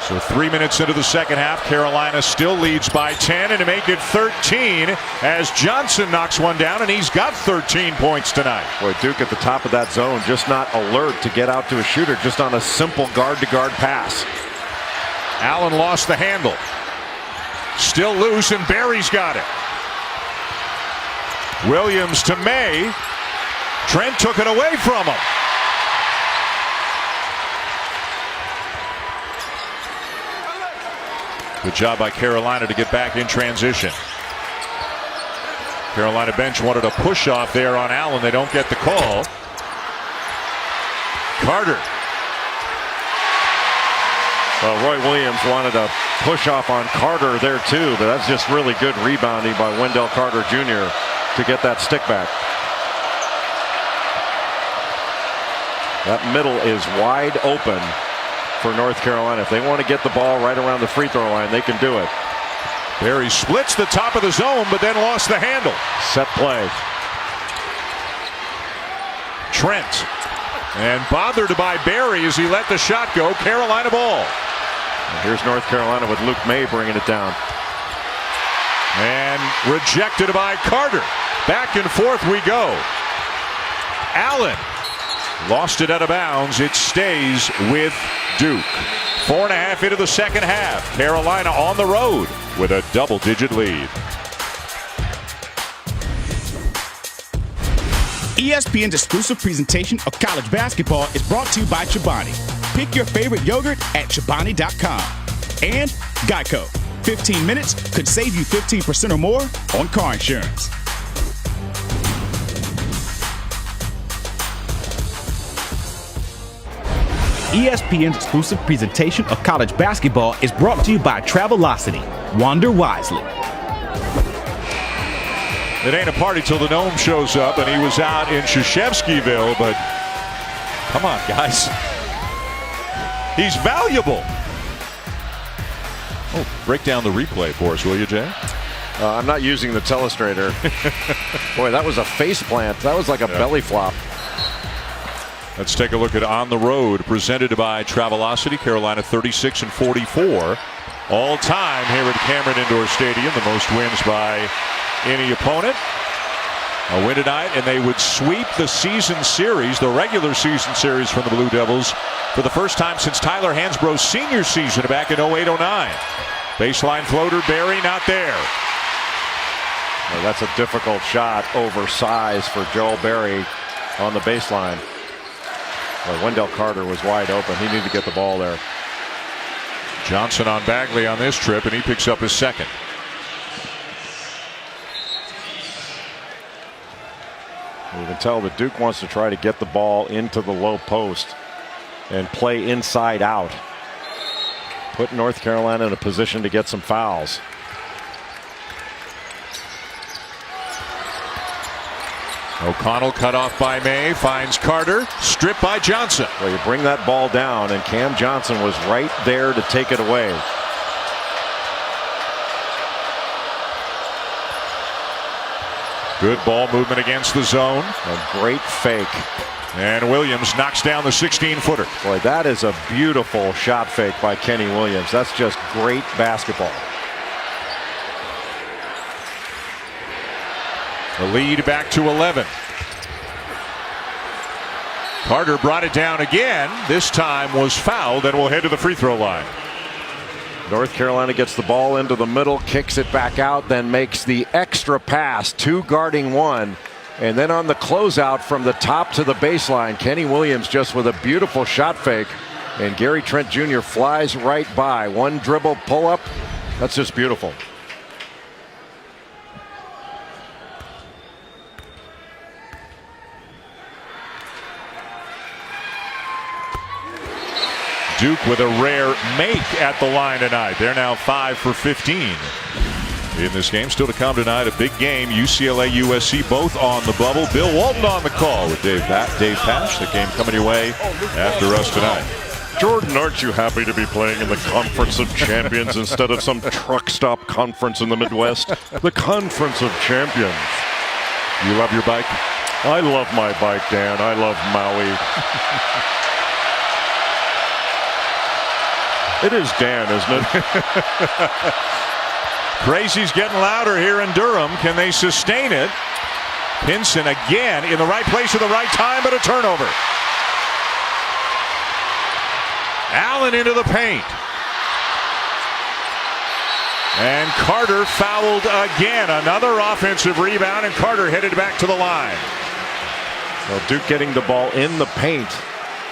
So 3 minutes into the second half, Carolina still leads by 10, and to make it 13 as Johnson knocks one down, and he's got 13 points tonight. Boy, Duke at the top of that zone, just not alert to get out to a shooter, just on a simple guard-to-guard pass. Allen lost the handle. Still loose, and Barry's got it. Williams to May. Trent took it away from him. Good job by Carolina to get back in transition. Carolina bench wanted a push off there on Allen. They don't get the call. Carter. Well, Roy Williams wanted a push off on Carter there too, but that's just really good rebounding by Wendell Carter Jr. to get that stick back. That middle is wide open for North Carolina. If they want to get the ball right around the free throw line, they can do it. Barry splits the top of the zone, but then lost the handle. Set play. Trent. And bothered by Barry as he let the shot go. Carolina ball. And here's North Carolina with Luke May bringing it down. And rejected by Carter. Back and forth we go. Allen lost it out of bounds. It stays with Duke. 4.5 into the second half. Carolina on the road with a double-digit lead. ESPN's exclusive presentation of college basketball is brought to you by Chobani. Pick your favorite yogurt at Chobani.com. And Geico. 15 minutes could save you 15% or more on car insurance. ESPN's exclusive presentation of college basketball is brought to you by Travelocity. Wander wisely. It ain't a party till the Gnome shows up, and he was out in Krzyzewskiville, but come on, guys. He's valuable. Oh, break down the replay for us, will you, Jay? I'm not using the telestrator. Boy, that was a face plant. That was like a belly flop. Let's take a look at On the Road, presented by Travelocity. Carolina 36-44 all time here at Cameron Indoor Stadium. The most wins by any opponent. A win tonight, and they would sweep the season series, the regular season series, from the Blue Devils for the first time since Tyler Hansbrough's senior season back in 08-09. Baseline floater, Barry not there. Well, that's a difficult shot over size for Joel Barry on the baseline. Well, Wendell Carter was wide open. He needed to get the ball there. Johnson on Bagley on this trip, and he picks up his second. You can tell that Duke wants to try to get the ball into the low post and play inside out. Put North Carolina in a position to get some fouls. O'Connell cut off by May, finds Carter, stripped by Johnson. Well, you bring that ball down, and Cam Johnson was right there to take it away. Good ball movement against the zone. A great fake. And Williams knocks down the 16-footer. Boy, that is a beautiful shot fake by Kenny Williams. That's just great basketball. The lead back to 11. Carter brought it down again. This time was fouled and will head to the free throw line. North Carolina gets the ball into the middle, kicks it back out, then makes the extra pass, 2 guarding 1. And then on the closeout from the top to the baseline, Kenny Williams just with a beautiful shot fake. And Gary Trent Jr. flies right by. 1 dribble pull up. That's just beautiful. Duke with a rare make at the line tonight. They're now 5 for 15. in this game. Still to come tonight, a big game. UCLA, USC both on the bubble. Bill Walton on the call with Dave Pasch. The game coming your way after us tonight. Jordan, aren't you happy to be playing in the Conference of Champions instead of some truck stop conference in the Midwest? The Conference of Champions. You love your bike? I love my bike, Dan. I love Maui. It is Dan, isn't it? Crazy's getting louder here in Durham. Can they sustain it? Pinson again in the right place at the right time, but a turnover. Allen into the paint. And Carter fouled again. Another offensive rebound, and Carter headed back to the line. Well, Duke getting the ball in the paint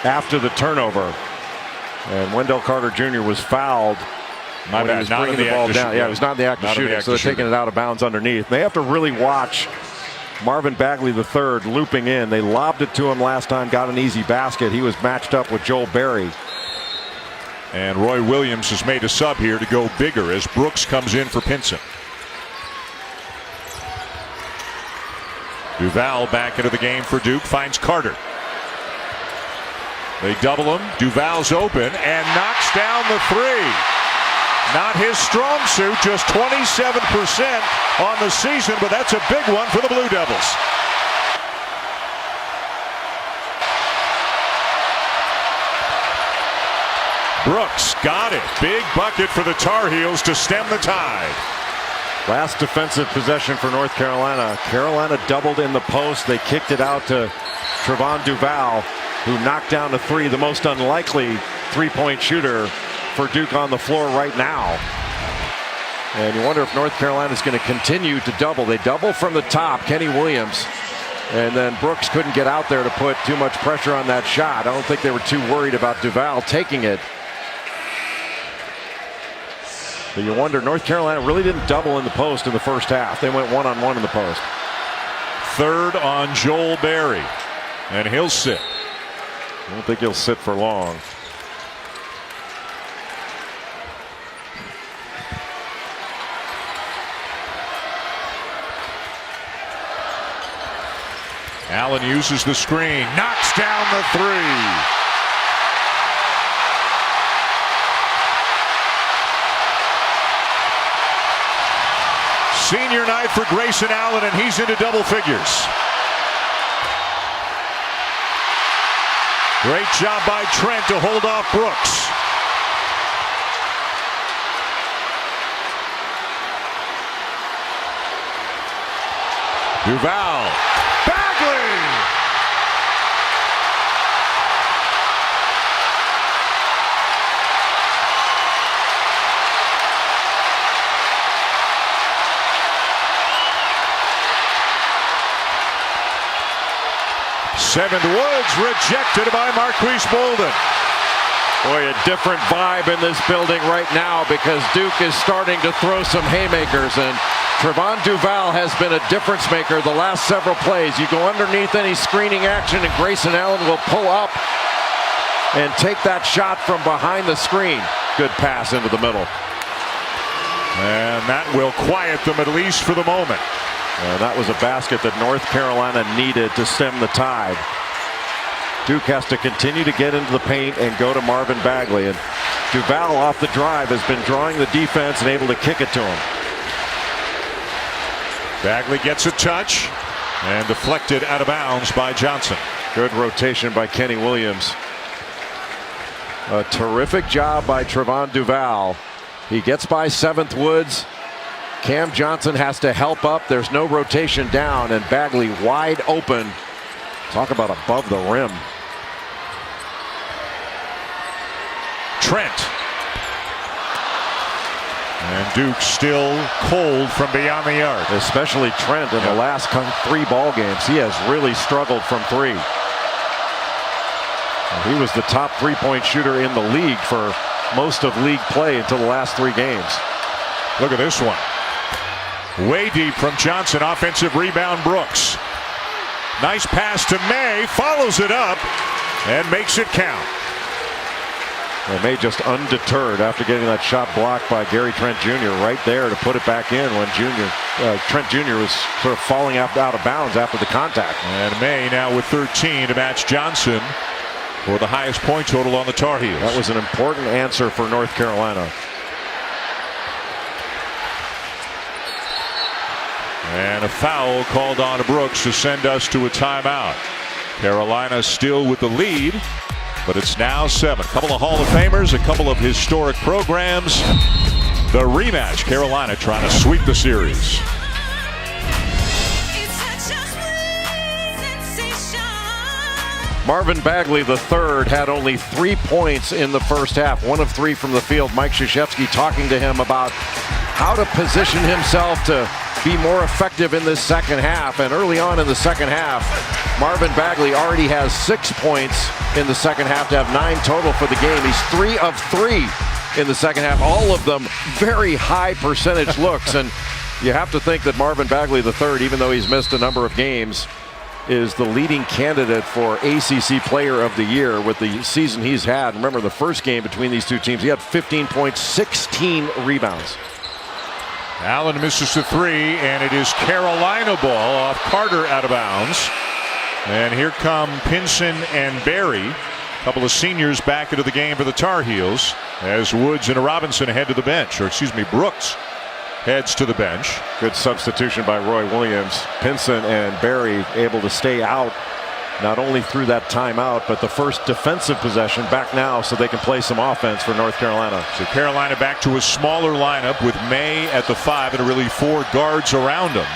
after the turnover. And Wendell Carter Jr. was fouled when he was bringing the ball down. Yeah, he was not in the act of shooting, so they're taking it out of bounds underneath. They have to really watch Marvin Bagley III looping in. They lobbed it to him last time, got an easy basket. He was matched up with Joel Berry. And Roy Williams has made a sub here to go bigger as Brooks comes in for Pinson. Duval back into the game for Duke, finds Carter. They double him. Duval's open and knocks down the three. Not his strong suit, just 27% on the season, but that's a big one for the Blue Devils. Brooks got it. Big bucket for the Tar Heels to stem the tide. Last defensive possession for North Carolina. Carolina doubled in the post. They kicked it out to Trevon Duval, who knocked down a three, the most unlikely three-point shooter for Duke on the floor right now. And you wonder if North Carolina is going to continue to double. They double from the top, Kenny Williams. And then Brooks couldn't get out there to put too much pressure on that shot. I don't think they were too worried about Duval taking it. But you wonder, North Carolina really didn't double in the post in the first half. They went one-on-one in the post. Third on Joel Berry. And he'll sit. I don't think he'll sit for long. Allen uses the screen, knocks down the three. Senior night for Grayson Allen, and he's into double figures. Great job by Trent to hold off Brooks. Duval. Bagley! Seventh Woods rejected by Marquise Bolden. Boy, a different vibe in this building right now because Duke is starting to throw some haymakers, and Trevon Duval has been a difference maker the last several plays. You go underneath any screening action and Grayson Allen will pull up and take that shot from behind the screen. Good pass into the middle. And that will quiet them at least for the moment. That was a basket that North Carolina needed to stem the tide. Duke has to continue to get into the paint and go to Marvin Bagley. And Duval off the drive has been drawing the defense and able to kick it to him. Bagley gets a touch and deflected out of bounds by Johnson. Good rotation by Kenny Williams. A terrific job by Trevon Duval. He gets by Seventh Woods. Cam Johnson has to help up. There's no rotation down, and Bagley wide open. Talk about above the rim. Trent. And Duke still cold from beyond the arc. Especially Trent in the last 3 ball games. He has really struggled from 3. He was the top three-point shooter in the league for most of league play until the last 3 games. Look at this one. Way deep from Johnson. Offensive rebound, Brooks. Nice pass to May. Follows it up and makes it count. They may just undeterred after getting that shot blocked by Gary Trent Jr. right there to put it back in when Trent Jr. was sort of falling out of bounds after the contact. And May now with 13 to match Johnson for the highest point total on the Tar Heels. That was an important answer for North Carolina. And a foul called on to Brooks to send us to a timeout. Carolina still with the lead, but it's now 7. A couple of Hall of Famers, a couple of historic programs. The rematch, Carolina trying to sweep the series. Marvin Bagley III had only 3 points in the first half, 1 of 3 from the field. Mike Krzyzewski talking to him about how to position himself to be more effective in this second half. And early on in the second half, Marvin Bagley already has 6 points in the second half to have 9 total for the game. He's 3 of 3 in the second half, all of them very high percentage looks. And you have to think that Marvin Bagley III, even though he's missed a number of games, is the leading candidate for ACC Player of the Year with the season he's had. Remember the first game between these two teams, he had 15 points, 16 rebounds. Allen misses the 3, and it is Carolina ball off Carter out of bounds. And here come Pinson and Berry, a couple of seniors back into the game for the Tar Heels, as Woods and Robinson head to the bench, or excuse me, Brooks heads to the bench. Good substitution by Roy Williams. Pinson and Berry able to stay out not only through that timeout, but the first defensive possession back now so they can play some offense for North Carolina. So Carolina back to a smaller lineup with May at the 5 and really 4 guards around him.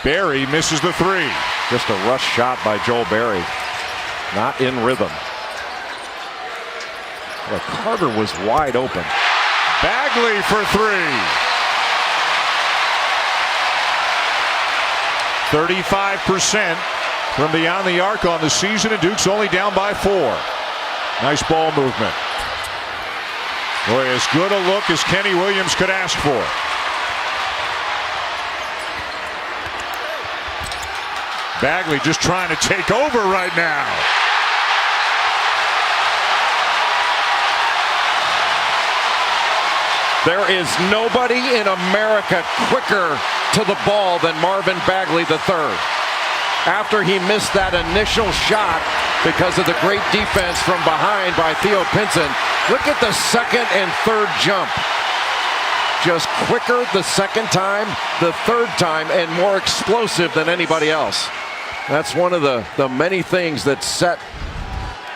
Berry misses the 3. Just a rush shot by Joel Berry. Not in rhythm. Well, Carter was wide open. Bagley for 3. 35% from beyond the arc on the season, and Duke's only down by 4. Nice ball movement. Boy, as good a look as Kenny Williams could ask for. Bagley just trying to take over right now. There is nobody in America quicker to the ball than Marvin Bagley III. After he missed that initial shot because of the great defense from behind by Theo Pinson, look at the second and third jump. Just quicker the second time, the third time, and more explosive than anybody else. That's one of the many things that set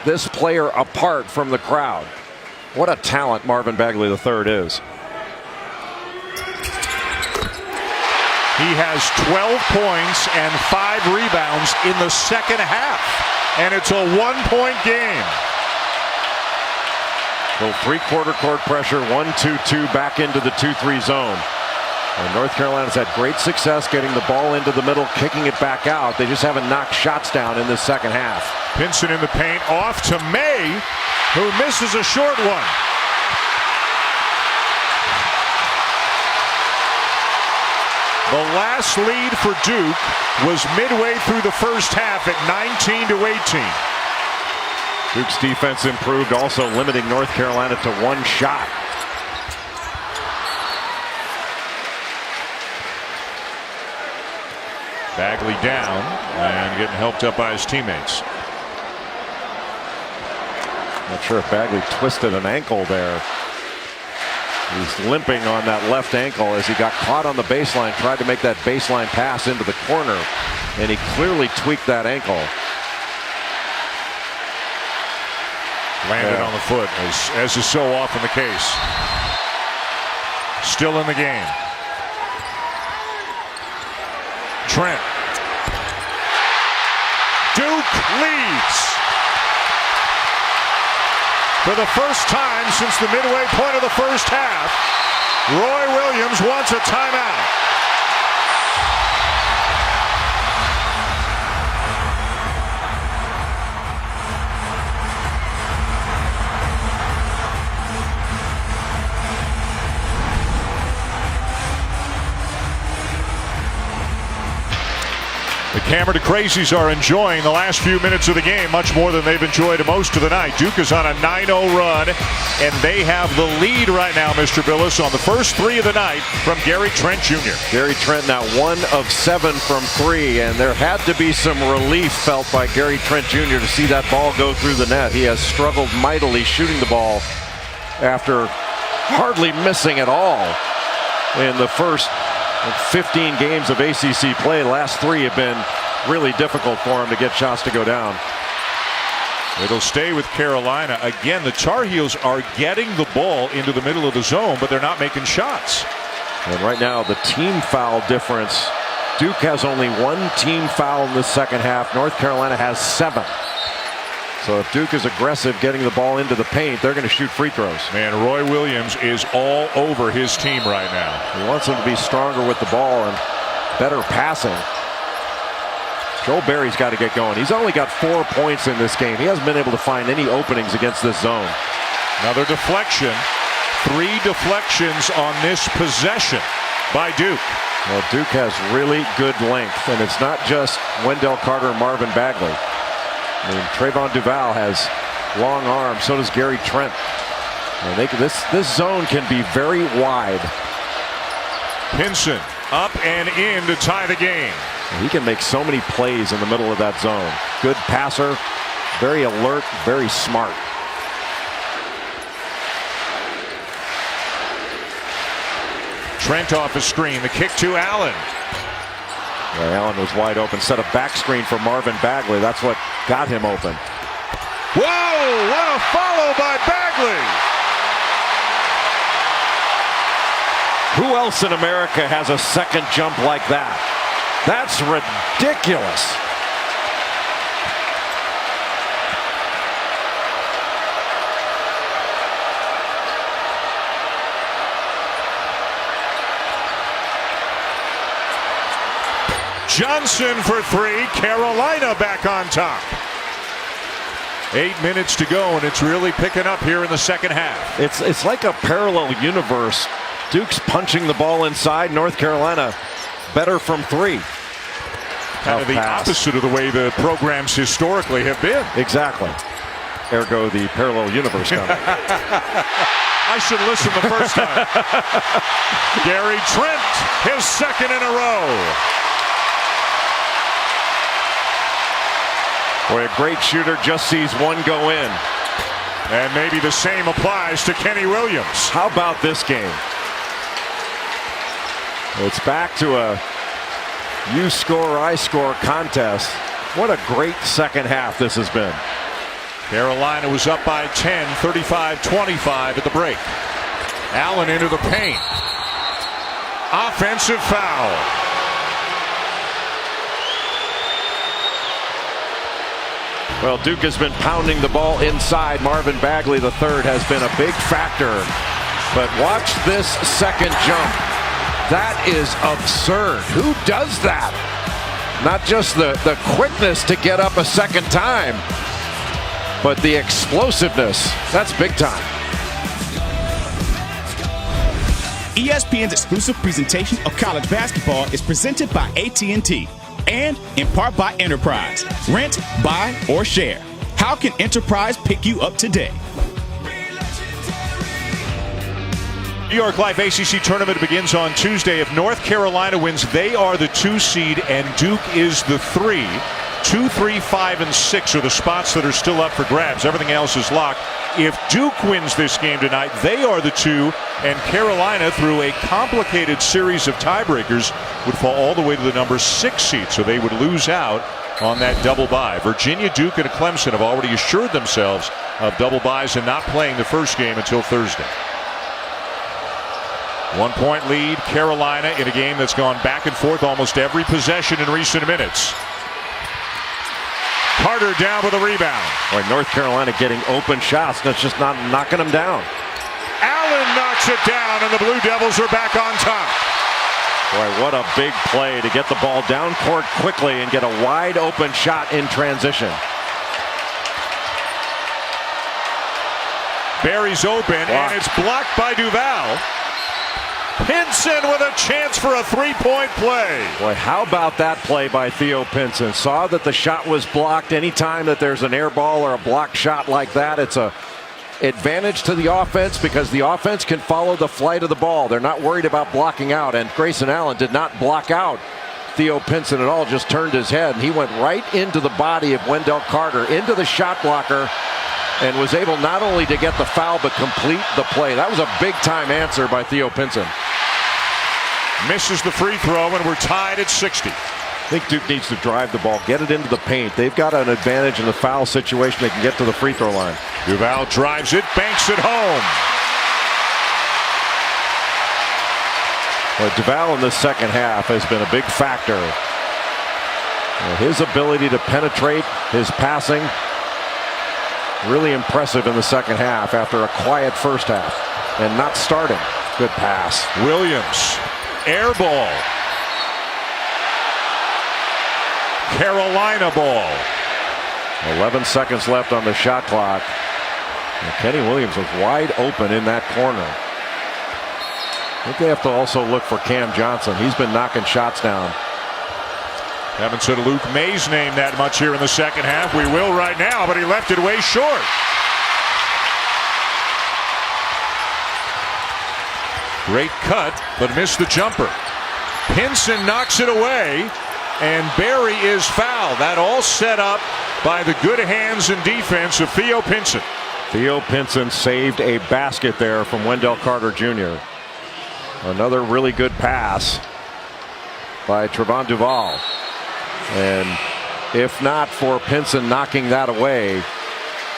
this player apart from the crowd. What a talent Marvin Bagley III is. He has 12 points and 5 rebounds in the second half, and it's a 1-point game. So 3-quarter court pressure, 1-2-2 back into the 2-3 zone. And North Carolina's had great success getting the ball into the middle, kicking it back out. They just haven't knocked shots down in this second half. Pinson in the paint, off to May, who misses a short one. The last lead for Duke was midway through the first half at 19-18. Duke's defense improved, also limiting North Carolina to 1 shot. Bagley down and getting helped up by his teammates. Not sure if Bagley twisted an ankle there. He's limping on that left ankle as he got caught on the baseline, tried to make that baseline pass into the corner, and he clearly tweaked that ankle. Landed on the foot, as is so often the case. Still in the game. Trent. Duke leads. For the first time since the midway point of the first half, Roy Williams wants a timeout. The Cameron Crazies are enjoying the last few minutes of the game much more than they've enjoyed most of the night. Duke is on a 9-0 run, and they have the lead right now, Mr. Billis, on the first 3 of the night from Gary Trent Jr. Gary Trent now 1 of 7 from 3, and there had to be some relief felt by Gary Trent Jr. to see that ball go through the net. He has struggled mightily shooting the ball after hardly missing at all in the first 15 games of ACC play. The last 3 have been really difficult for him to get shots to go down. It'll stay with Carolina. Again, the Tar Heels are getting the ball into the middle of the zone, but they're not making shots. And right now, the team foul difference, Duke has only 1 team foul in the second half. North Carolina has 7. So if Duke is aggressive getting the ball into the paint, they're going to shoot free throws. Man, Roy Williams is all over his team right now. He wants them to be stronger with the ball and better passing. Joel Berry's got to get going. He's only got 4 points in this game. He hasn't been able to find any openings against this zone. Another deflection. 3 deflections on this possession by Duke. Well, Duke has really good length, and it's not just Wendell Carter and Marvin Bagley. I mean, Trayvon Duval has long arms. So does Gary Trent. And this zone can be very wide. Pinson up and in to tie the game. He can make so many plays in the middle of that zone. Good passer, very alert, very smart. Trent off a screen. The kick to Allen. Allen was wide open. Set a back screen for Marvin Bagley. That's what got him open. Whoa! What a follow by Bagley! Who else in America has a second jump like that? That's ridiculous. Johnson for 3. Carolina back on top. 8 minutes to go, and it's really picking up here in the second half. It's like a parallel universe. Duke's punching the ball inside. North Carolina better from 3. Kind of the opposite of the way the programs historically have been. Exactly. Ergo the parallel universe comment. I should listen the first time. Gary Trent, his second in a row. Boy, a great shooter just sees one go in. And maybe the same applies to Kenny Williams. How about this game? It's back to a you score, I score contest. What a great second half this has been. Carolina was up by 10, 35-25 at the break. Allen into the paint. Offensive foul. Well, Duke has been pounding the ball inside. Marvin Bagley III has been a big factor. But watch this second jump. That is absurd. Who does that? Not just the quickness to get up a second time, but the explosiveness. That's big time. ESPN's exclusive presentation of college basketball is presented by AT&T and in part by Enterprise. Rent, buy, or share. How can Enterprise pick you up today? New York Life ACC tournament begins on Tuesday. If North Carolina wins, they are the 2 seed and Duke is the 3. 2, 3, 5, and 6 are the spots that are still up for grabs. Everything else is locked. If Duke wins this game tonight, they are the 2, and Carolina, through a complicated series of tiebreakers, would fall all the way to the number 6 seed, so they would lose out on that double bye. Virginia, Duke, and Clemson have already assured themselves of double byes and not playing the first game until Thursday. 1-point lead, Carolina, in a game that's gone back and forth almost every possession in recent minutes. Carter down with a rebound. Boy, North Carolina getting open shots. That's just not knocking them down. Allen knocks it down, and the Blue Devils are back on top. Boy, what a big play to get the ball down court quickly and get a wide open shot in transition. Barry's open, and it's blocked by Duval. Pinson with a chance for a three-point play. Boy, how about that play by Theo Pinson? Saw that the shot was blocked. Anytime that there's an air ball or a blocked shot like that, it's a advantage to the offense because the offense can follow the flight of the ball. They're not worried about blocking out, and Grayson Allen did not block out Theo Pinson at all, just turned his head, and he went right into the body of Wendell Carter, into the shot blocker, and was able not only to get the foul but complete the play. That was a big-time answer by Theo Pinson. Misses the free throw, and we're tied at 60. I think Duke needs to drive the ball, get it into the paint. They've got an advantage in the foul situation. They can get to the free throw line. Duval drives it, banks it home. Well, Duval in this second half has been a big factor. His ability to penetrate, his passing, really impressive in the second half after a quiet first half and not starting. Good pass. Williams, air ball. Carolina ball. 11 seconds left on the shot clock. And Kenny Williams was wide open in that corner. I think they have to also look for Cam Johnson. He's been knocking shots down. Haven't said Luke May's name that much here in the second half. We will right now, but he left it way short. Great cut, but missed the jumper. Pinson knocks it away, and Barry is fouled. That all set up by the good hands and defense of Theo Pinson. Theo Pinson saved a basket there from Wendell Carter Jr. Another really good pass by Trevon Duval. And if not for Pinson knocking that away,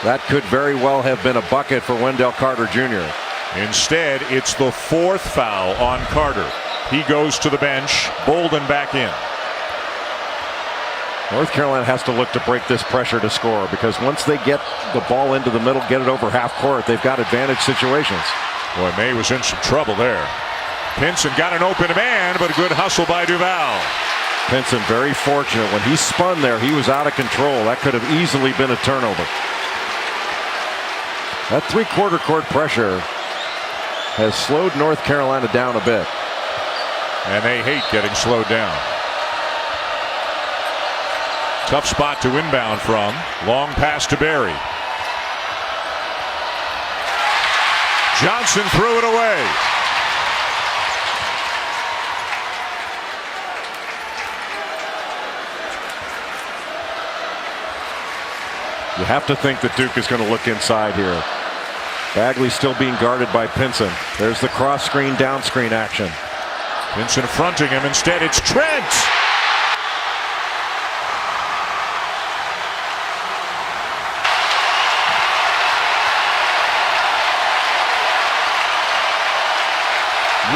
that could very well have been a bucket for Wendell Carter Jr. Instead, it's the fourth foul on Carter. He goes to the bench. Bolden back in. North Carolina has to look to break this pressure to score, because once they get the ball into the middle, get it over half court, they've got advantage situations. Boy, May was in some trouble there. Pinson got an open man, but a good hustle by Duval. Pinson very fortunate. When he spun there, he was out of control. That could have easily been a turnover. That three-quarter court pressure has slowed North Carolina down a bit. And they hate getting slowed down. Tough spot to inbound from. Long pass to Barry. Johnson threw it away. You have to think that Duke is going to look inside here. Bagley still being guarded by Pinson. There's the cross screen, down screen action. Pinson fronting him. Instead, it's Trent.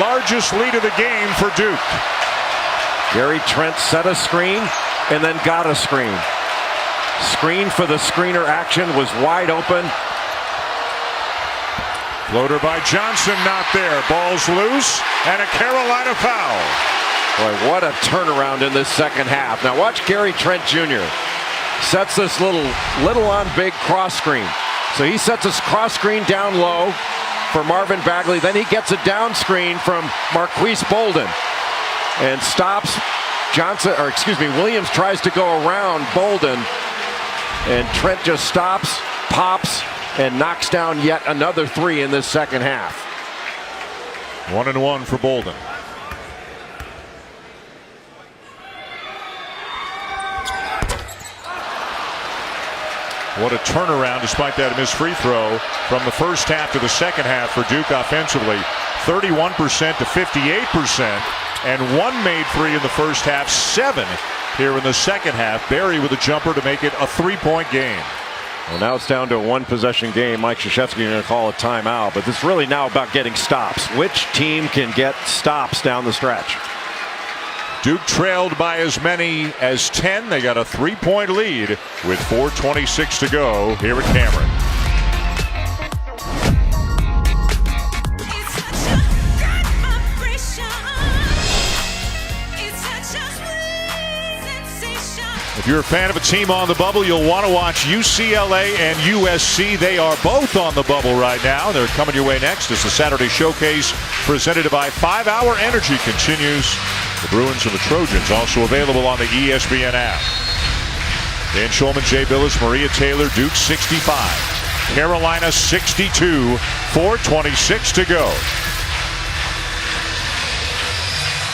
Largest lead of the game for Duke. Gary Trent set a screen and then got a screen. Screen for the screener action was wide open. Floater by Johnson, not there. Ball's loose, and a Carolina foul. Boy, what a turnaround in this second half. Now watch Gary Trent Jr. sets this little on big cross screen. So he sets his cross screen down low for Marvin Bagley. Then he gets a down screen from Marquise Bolden and stops Williams tries to go around Bolden, and Trent just stops, pops, and knocks down yet another three in this second half. 1-1 for Bolden. What a turnaround despite that missed free throw from the first half to the second half for Duke offensively. 31% to 58%. And one made three in the first half, 7 here in the second half. Barry with a jumper to make it a 3-point game. Well, now it's down to a one-possession game. Mike Krzyzewski is going to call a timeout, but it's really now about getting stops. Which team can get stops down the stretch? Duke trailed by as many as 10. They got a 3-point lead with 4:26 to go here at Cameron. If you're a fan of a team on the bubble, you'll want to watch UCLA and USC. They are both on the bubble right now. They're coming your way next as the Saturday Showcase presented by 5 Hour Energy continues. The Bruins and the Trojans also available on the ESPN app. Dan Shulman, Jay Billis, Maria Taylor, Duke 65. Carolina 62, 4:26 to go.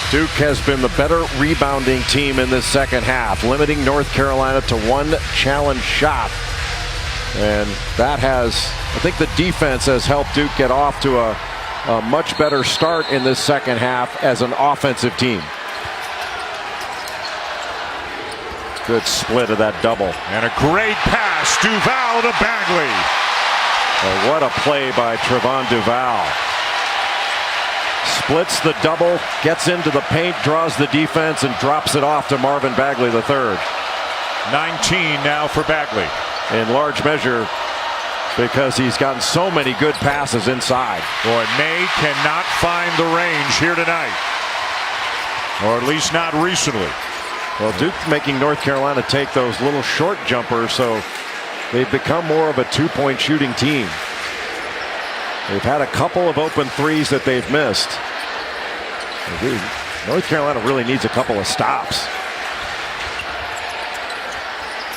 Duke has been the better rebounding team in this second half, limiting North Carolina to 1 challenge shot. And that has, I think the defense has helped Duke get off to a much better start in this second half as an offensive team. Good split of that double. And a great pass, Duval to Bagley. Oh, what a play by Trevon Duval. Splits the double, gets into the paint, draws the defense, and drops it off to Marvin Bagley III. 19 now for Bagley. In large measure because he's gotten so many good passes inside. Boy, May cannot find the range here tonight. Or at least not recently. Well, Duke making North Carolina take those little short jumpers, so they've become more of a two-point shooting team. They've had a couple of open threes that they've missed. North Carolina really needs a couple of stops.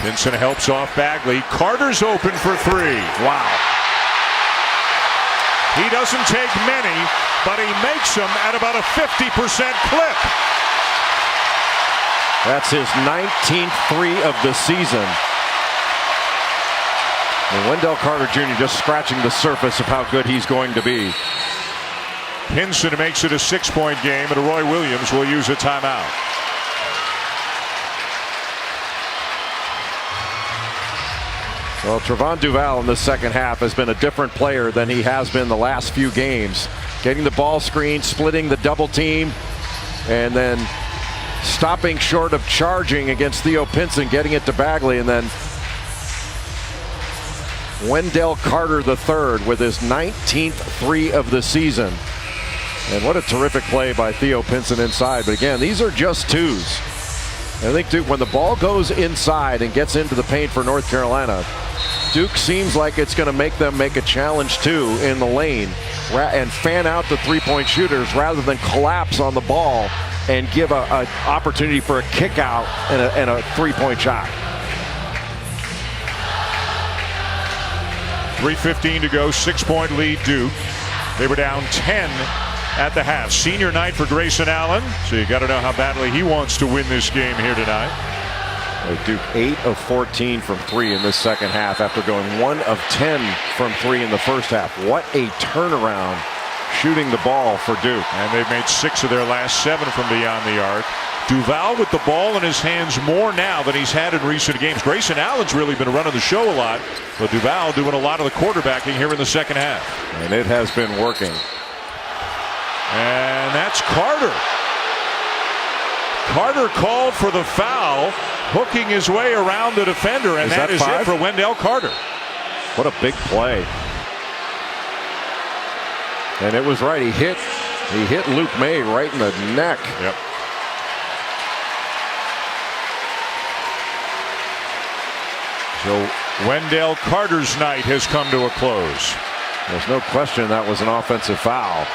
Pinson helps off Bagley. Carter's open for 3. Wow. He doesn't take many, but he makes them at about a 50% clip. That's his 19th 3 of the season. And Wendell Carter Jr. just scratching the surface of how good he's going to be. Pinson makes it a 6-point game, and Roy Williams will use a timeout. Well, Trevon Duval in the second half has been a different player than he has been the last few games. Getting the ball screen, splitting the double team, and then stopping short of charging against Theo Pinson, getting it to Bagley, and then Wendell Carter III with his 19th 3 of the season. And what a terrific play by Theo Pinson inside. But again, these are just twos. And I think Duke, when the ball goes inside and gets into the paint for North Carolina, Duke seems like it's going to make them make a challenge 2 in the lane and fan out the three-point shooters rather than collapse on the ball and give an opportunity for a kick out and a three-point shot. 3:15 to go, 6-point lead Duke. They were down 10 at the half. Senior night for Grayson Allen, so you got to know how badly he wants to win this game here tonight. Duke 8 of 14 from 3 in this second half after going 1 of 10 from 3 in the first half. What a turnaround shooting the ball for Duke. And they've made 6 of their last 7 from beyond the arc. Duval with the ball in his hands more now than he's had in recent games. Grayson Allen's really been running the show a lot, but Duval doing a lot of the quarterbacking here in the second half. And it has been working. And that's Carter. Carter called for the foul, hooking his way around the defender, and that is it for Wendell Carter. What a big play. And it was right. He hit Luke May right in the neck. Yep. So Wendell Carter's night has come to a close. There's no question that was an offensive foul.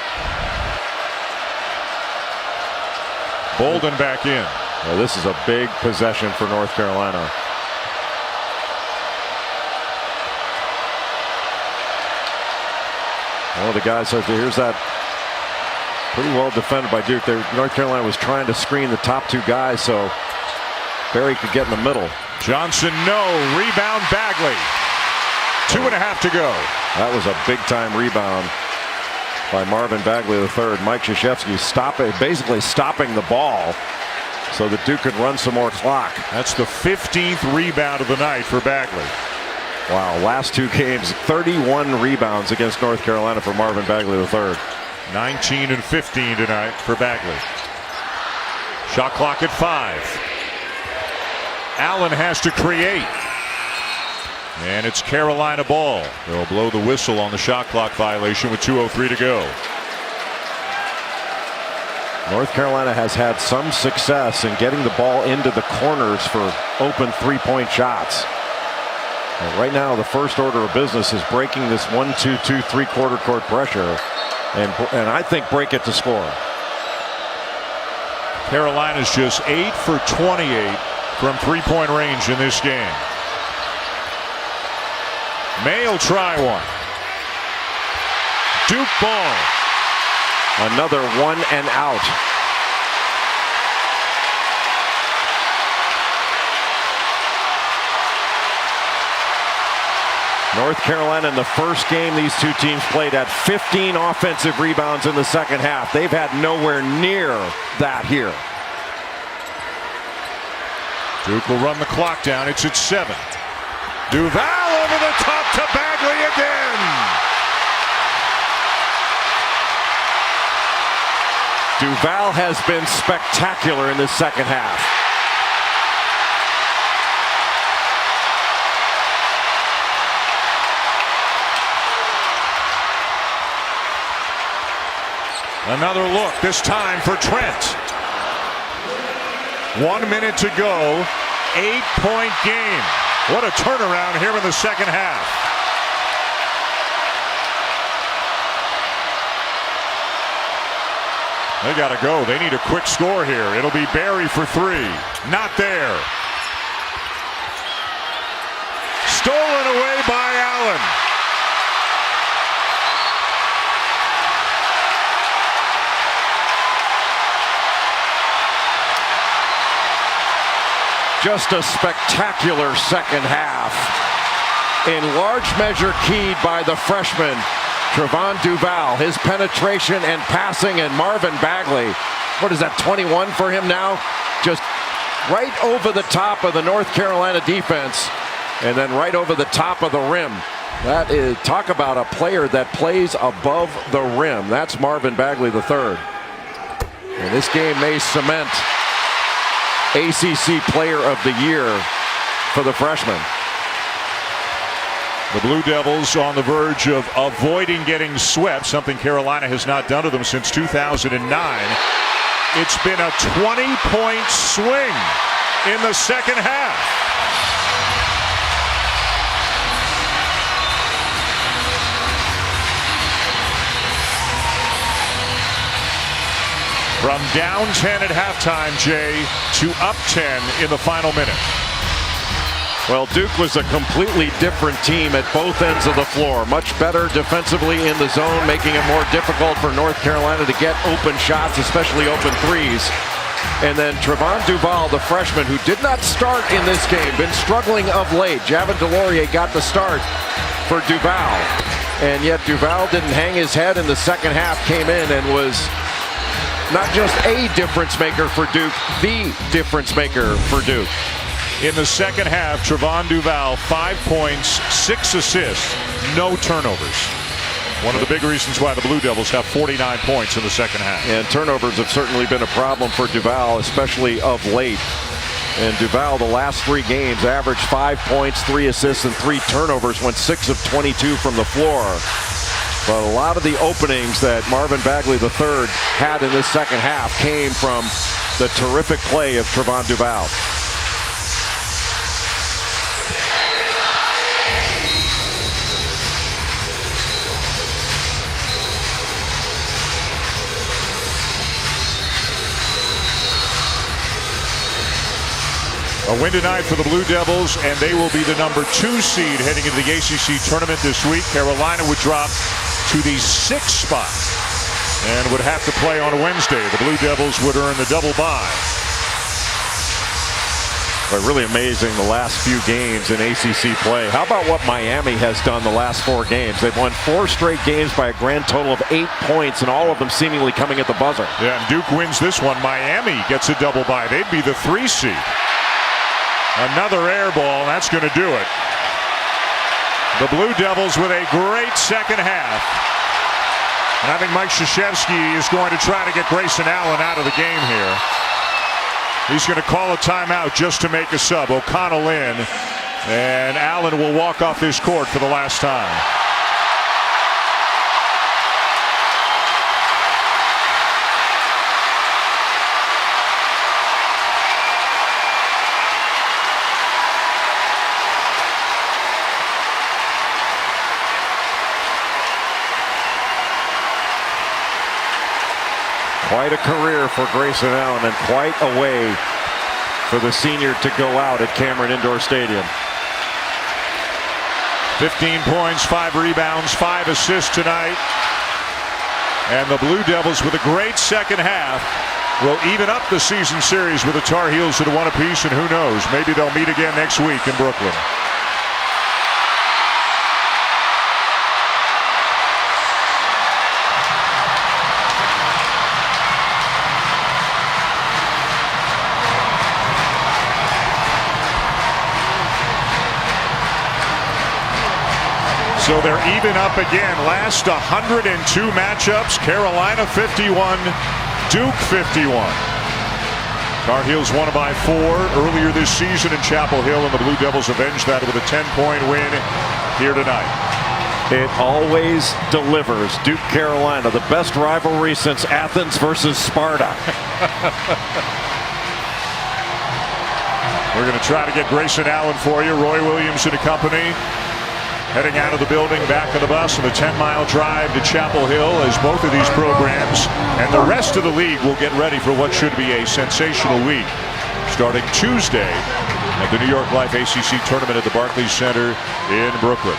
Bolden back in. Well, this is a big possession for North Carolina. One of the guys says, here's that pretty well defended by Duke. North Carolina was trying to screen the top 2 guys so Barry could get in the middle. Johnson, no. Rebound, Bagley. 2.5 to go. That was a big-time rebound by Marvin Bagley III. Mike Krzyzewski basically stopping the ball so that Duke could run some more clock. That's the 15th rebound of the night for Bagley. Wow, last 2 games, 31 rebounds against North Carolina for Marvin Bagley III. 19 and 15 tonight for Bagley. Shot clock at 5. Allen has to create. And it's Carolina ball. They'll blow the whistle on the shot clock violation with 2:03 to go. North Carolina has had some success in getting the ball into the corners for open three-point shots. And right now, the first order of business is breaking this 1-2-2 three-quarter court pressure, and I think break it to score. Carolina's just 8 for 28 from three-point range in this game. May will try one. Duke ball. Another 1 and out. North Carolina in the first game these two teams played had 15 offensive rebounds in the second half. They've had nowhere near that here. Duke will run the clock down. It's at 7. Duval over the top to Bagley again. Duval has been spectacular in the second half. Another look, this time for Trent. 1 minute to go. 8-point game. What a turnaround here in the second half. They got to go. They need a quick score here. It'll be Barry for 3. Not there. Stolen away by Allen. Just a spectacular second half. In large measure keyed by the freshman, Trevon Duval. His penetration and passing, and Marvin Bagley. What is that, 21 for him now? Just right over the top of the North Carolina defense, and then right over the top of the rim. That is, talk about a player that plays above the rim. That's Marvin Bagley III. And this game may cement ACC Player of the Year for the freshman. The Blue Devils on the verge of avoiding getting swept, something Carolina has not done to them since 2009. It's been a 20-point swing in the second half. From down 10 at halftime, Jay, to up 10 in the final minute. Well, Duke was a completely different team at both ends of the floor. Much better defensively in the zone, making it more difficult for North Carolina to get open shots, especially open threes. And then Trevon Duval, the freshman, who did not start in this game, been struggling of late. Javin DeLaurier got the start for Duval. And yet Duval didn't hang his head in the second half, came in and was not just a difference maker for Duke, the difference maker for Duke. In the second half, Trevon Duval, 5 points, 6 assists, no turnovers. One of the big reasons why the Blue Devils have 49 points in the second half. And turnovers have certainly been a problem for Duval, especially of late. And Duval, the last 3 games, averaged 5 points, 3 assists, and 3 turnovers, went 6 of 22 from the floor. But a lot of the openings that Marvin Bagley III had in this second half came from the terrific play of Trevon Duval. A win tonight for the Blue Devils, and they will be the number 2 seed heading into the ACC tournament this week. Carolina would drop to the 6th spot and would have to play on Wednesday. The Blue Devils would earn the double bye. But really amazing the last few games in ACC play. How about what Miami has done the last 4 games? They've won 4 straight games by a grand total of 8 points, and all of them seemingly coming at the buzzer. Yeah, and Duke wins this one. Miami gets a double bye. They'd be the 3 seed. Another air ball, that's going to do it. The Blue Devils with a great second half. And I think Mike Krzyzewski is going to try to get Grayson Allen out of the game here. He's going to call a timeout just to make a sub. O'Connell in, and Allen will walk off this court for the last time. Quite a career for Grayson Allen and quite a way for the senior to go out at Cameron Indoor Stadium. 15 points, 5 rebounds, 5 assists tonight. And the Blue Devils, with a great second half, will even up the season series with the Tar Heels at 1 apiece, and who knows, maybe they'll meet again next week in Brooklyn. So they're even up again. Last 102 matchups, Carolina 51, Duke 51. Tar Heels won by 4 earlier this season in Chapel Hill, and the Blue Devils avenged that with a 10-point win here tonight. It always delivers. Duke Carolina, the best rivalry since Athens versus Sparta. We're going to try to get Grayson Allen for you. Roy Williams in the company. Heading out of the building, back of the bus, on the 10-mile drive to Chapel Hill, as both of these programs and the rest of the league will get ready for what should be a sensational week. Starting Tuesday at the New York Life ACC Tournament at the Barclays Center in Brooklyn.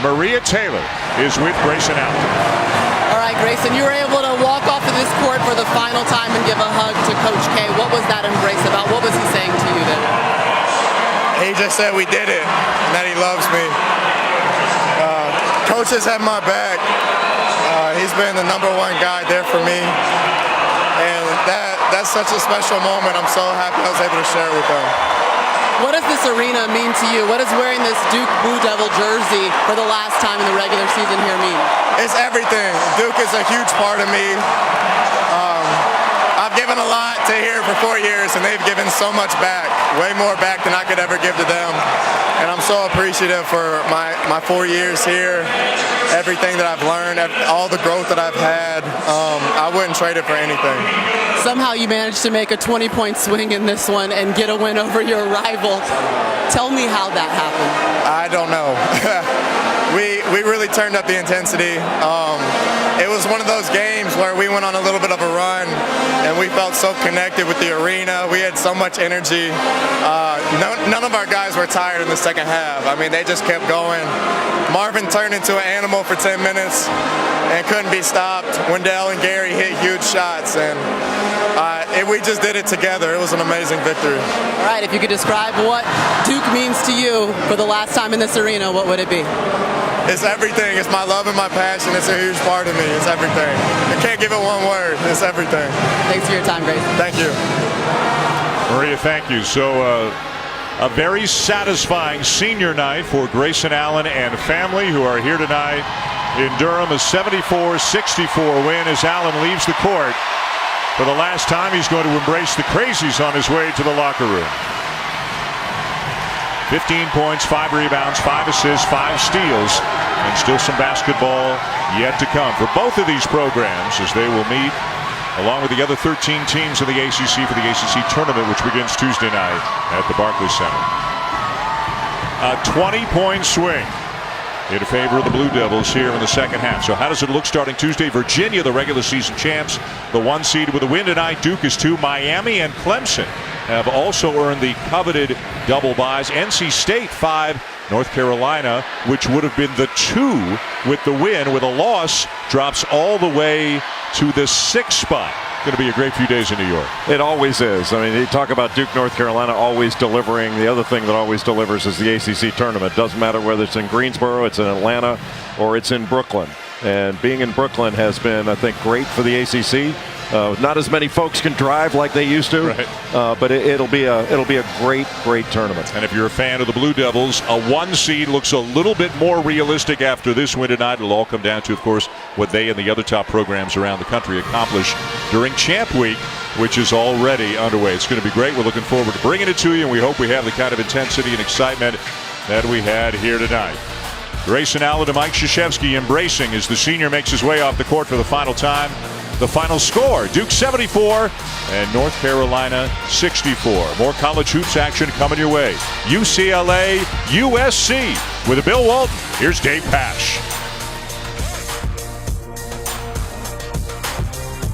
Maria Taylor is with Grayson Allen. All right, Grayson, you were able to walk off of this court for the final time and give a hug to Coach K. What was that embrace about? What was he saying to you then? He just said we did it and that he loves me. Coach has had my back. He's been the #1 guy there for me. And that's such a special moment. I'm so happy I was able to share it with them. What does this arena mean to you? What does wearing this Duke Blue Devil jersey for the last time in the regular season here mean? It's everything. Duke is a huge part of me. I've given a lot to here for 4 years, and they've given so much back, way more back than I could ever give to them. And I'm so appreciative for my 4 years here, everything that I've learned, all the growth that I've had. I wouldn't trade it for anything. Somehow you managed to make a 20-point swing in this one and get a win over your rival. Tell me how that happened. I don't know. We really turned up the intensity. It was one of those games where we went on a little bit of a run and we felt so connected with the arena. We had so much energy. None of our guys were tired in the second half. I mean, they just kept going. Marvin turned into an animal for 10 minutes and couldn't be stopped. Wendell and Gary hit huge shots, and we just did it together. It was an amazing victory. All right, if you could describe what Duke means to you for the last time in this arena, what would it be? It's everything. It's my love and my passion. It's a huge part of me. It's everything. I can't give it one word. It's everything. Thanks for your time, Grayson. Thank you. Maria, thank you. So a very satisfying senior night for Grayson Allen and family, who are here tonight in Durham. A 74-64 win as Allen leaves the court. For the last time, he's going to embrace the Crazies on his way to the locker room. 15 points, 5 rebounds, 5 assists, 5 steals, and still some basketball yet to come for both of these programs, as they will meet along with the other 13 teams in the ACC for the ACC tournament, which begins Tuesday night at the Barclays Center. A 20-point swing in favor of the Blue Devils here in the second half. So how does it look starting Tuesday? Virginia, the regular season champs, the 1 seed with a win tonight. Duke is 2. Miami and Clemson have also earned the coveted double byes. NC State 5. North Carolina, which would have been the 2 with the win, with a loss, drops all the way to the 6th spot. Going to be a great few days in New York. It always is. I mean, you talk about Duke, North Carolina always delivering. The other thing that always delivers is the ACC tournament. Doesn't matter whether it's in Greensboro, it's in Atlanta, or it's in Brooklyn. And being in Brooklyn has been, I think, great for the ACC. Not as many folks can drive like they used to, right. But it'll be a great tournament. And if you're a fan of the Blue Devils, a 1 seed looks a little bit more realistic after this win tonight. It'll all come down to, of course, what they and the other top programs around the country accomplish during Champ Week, which is already underway. It's going to be great. We're looking forward to bringing it to you, and we hope we have the kind of intensity and excitement that we had here tonight. Grayson Allen to Mike Krzyzewski embracing as the senior makes his way off the court for the final time. The final score, Duke 74 and North Carolina 64. More college hoops action coming your way. UCLA, USC. With Bill Walton, here's Dave Pasch.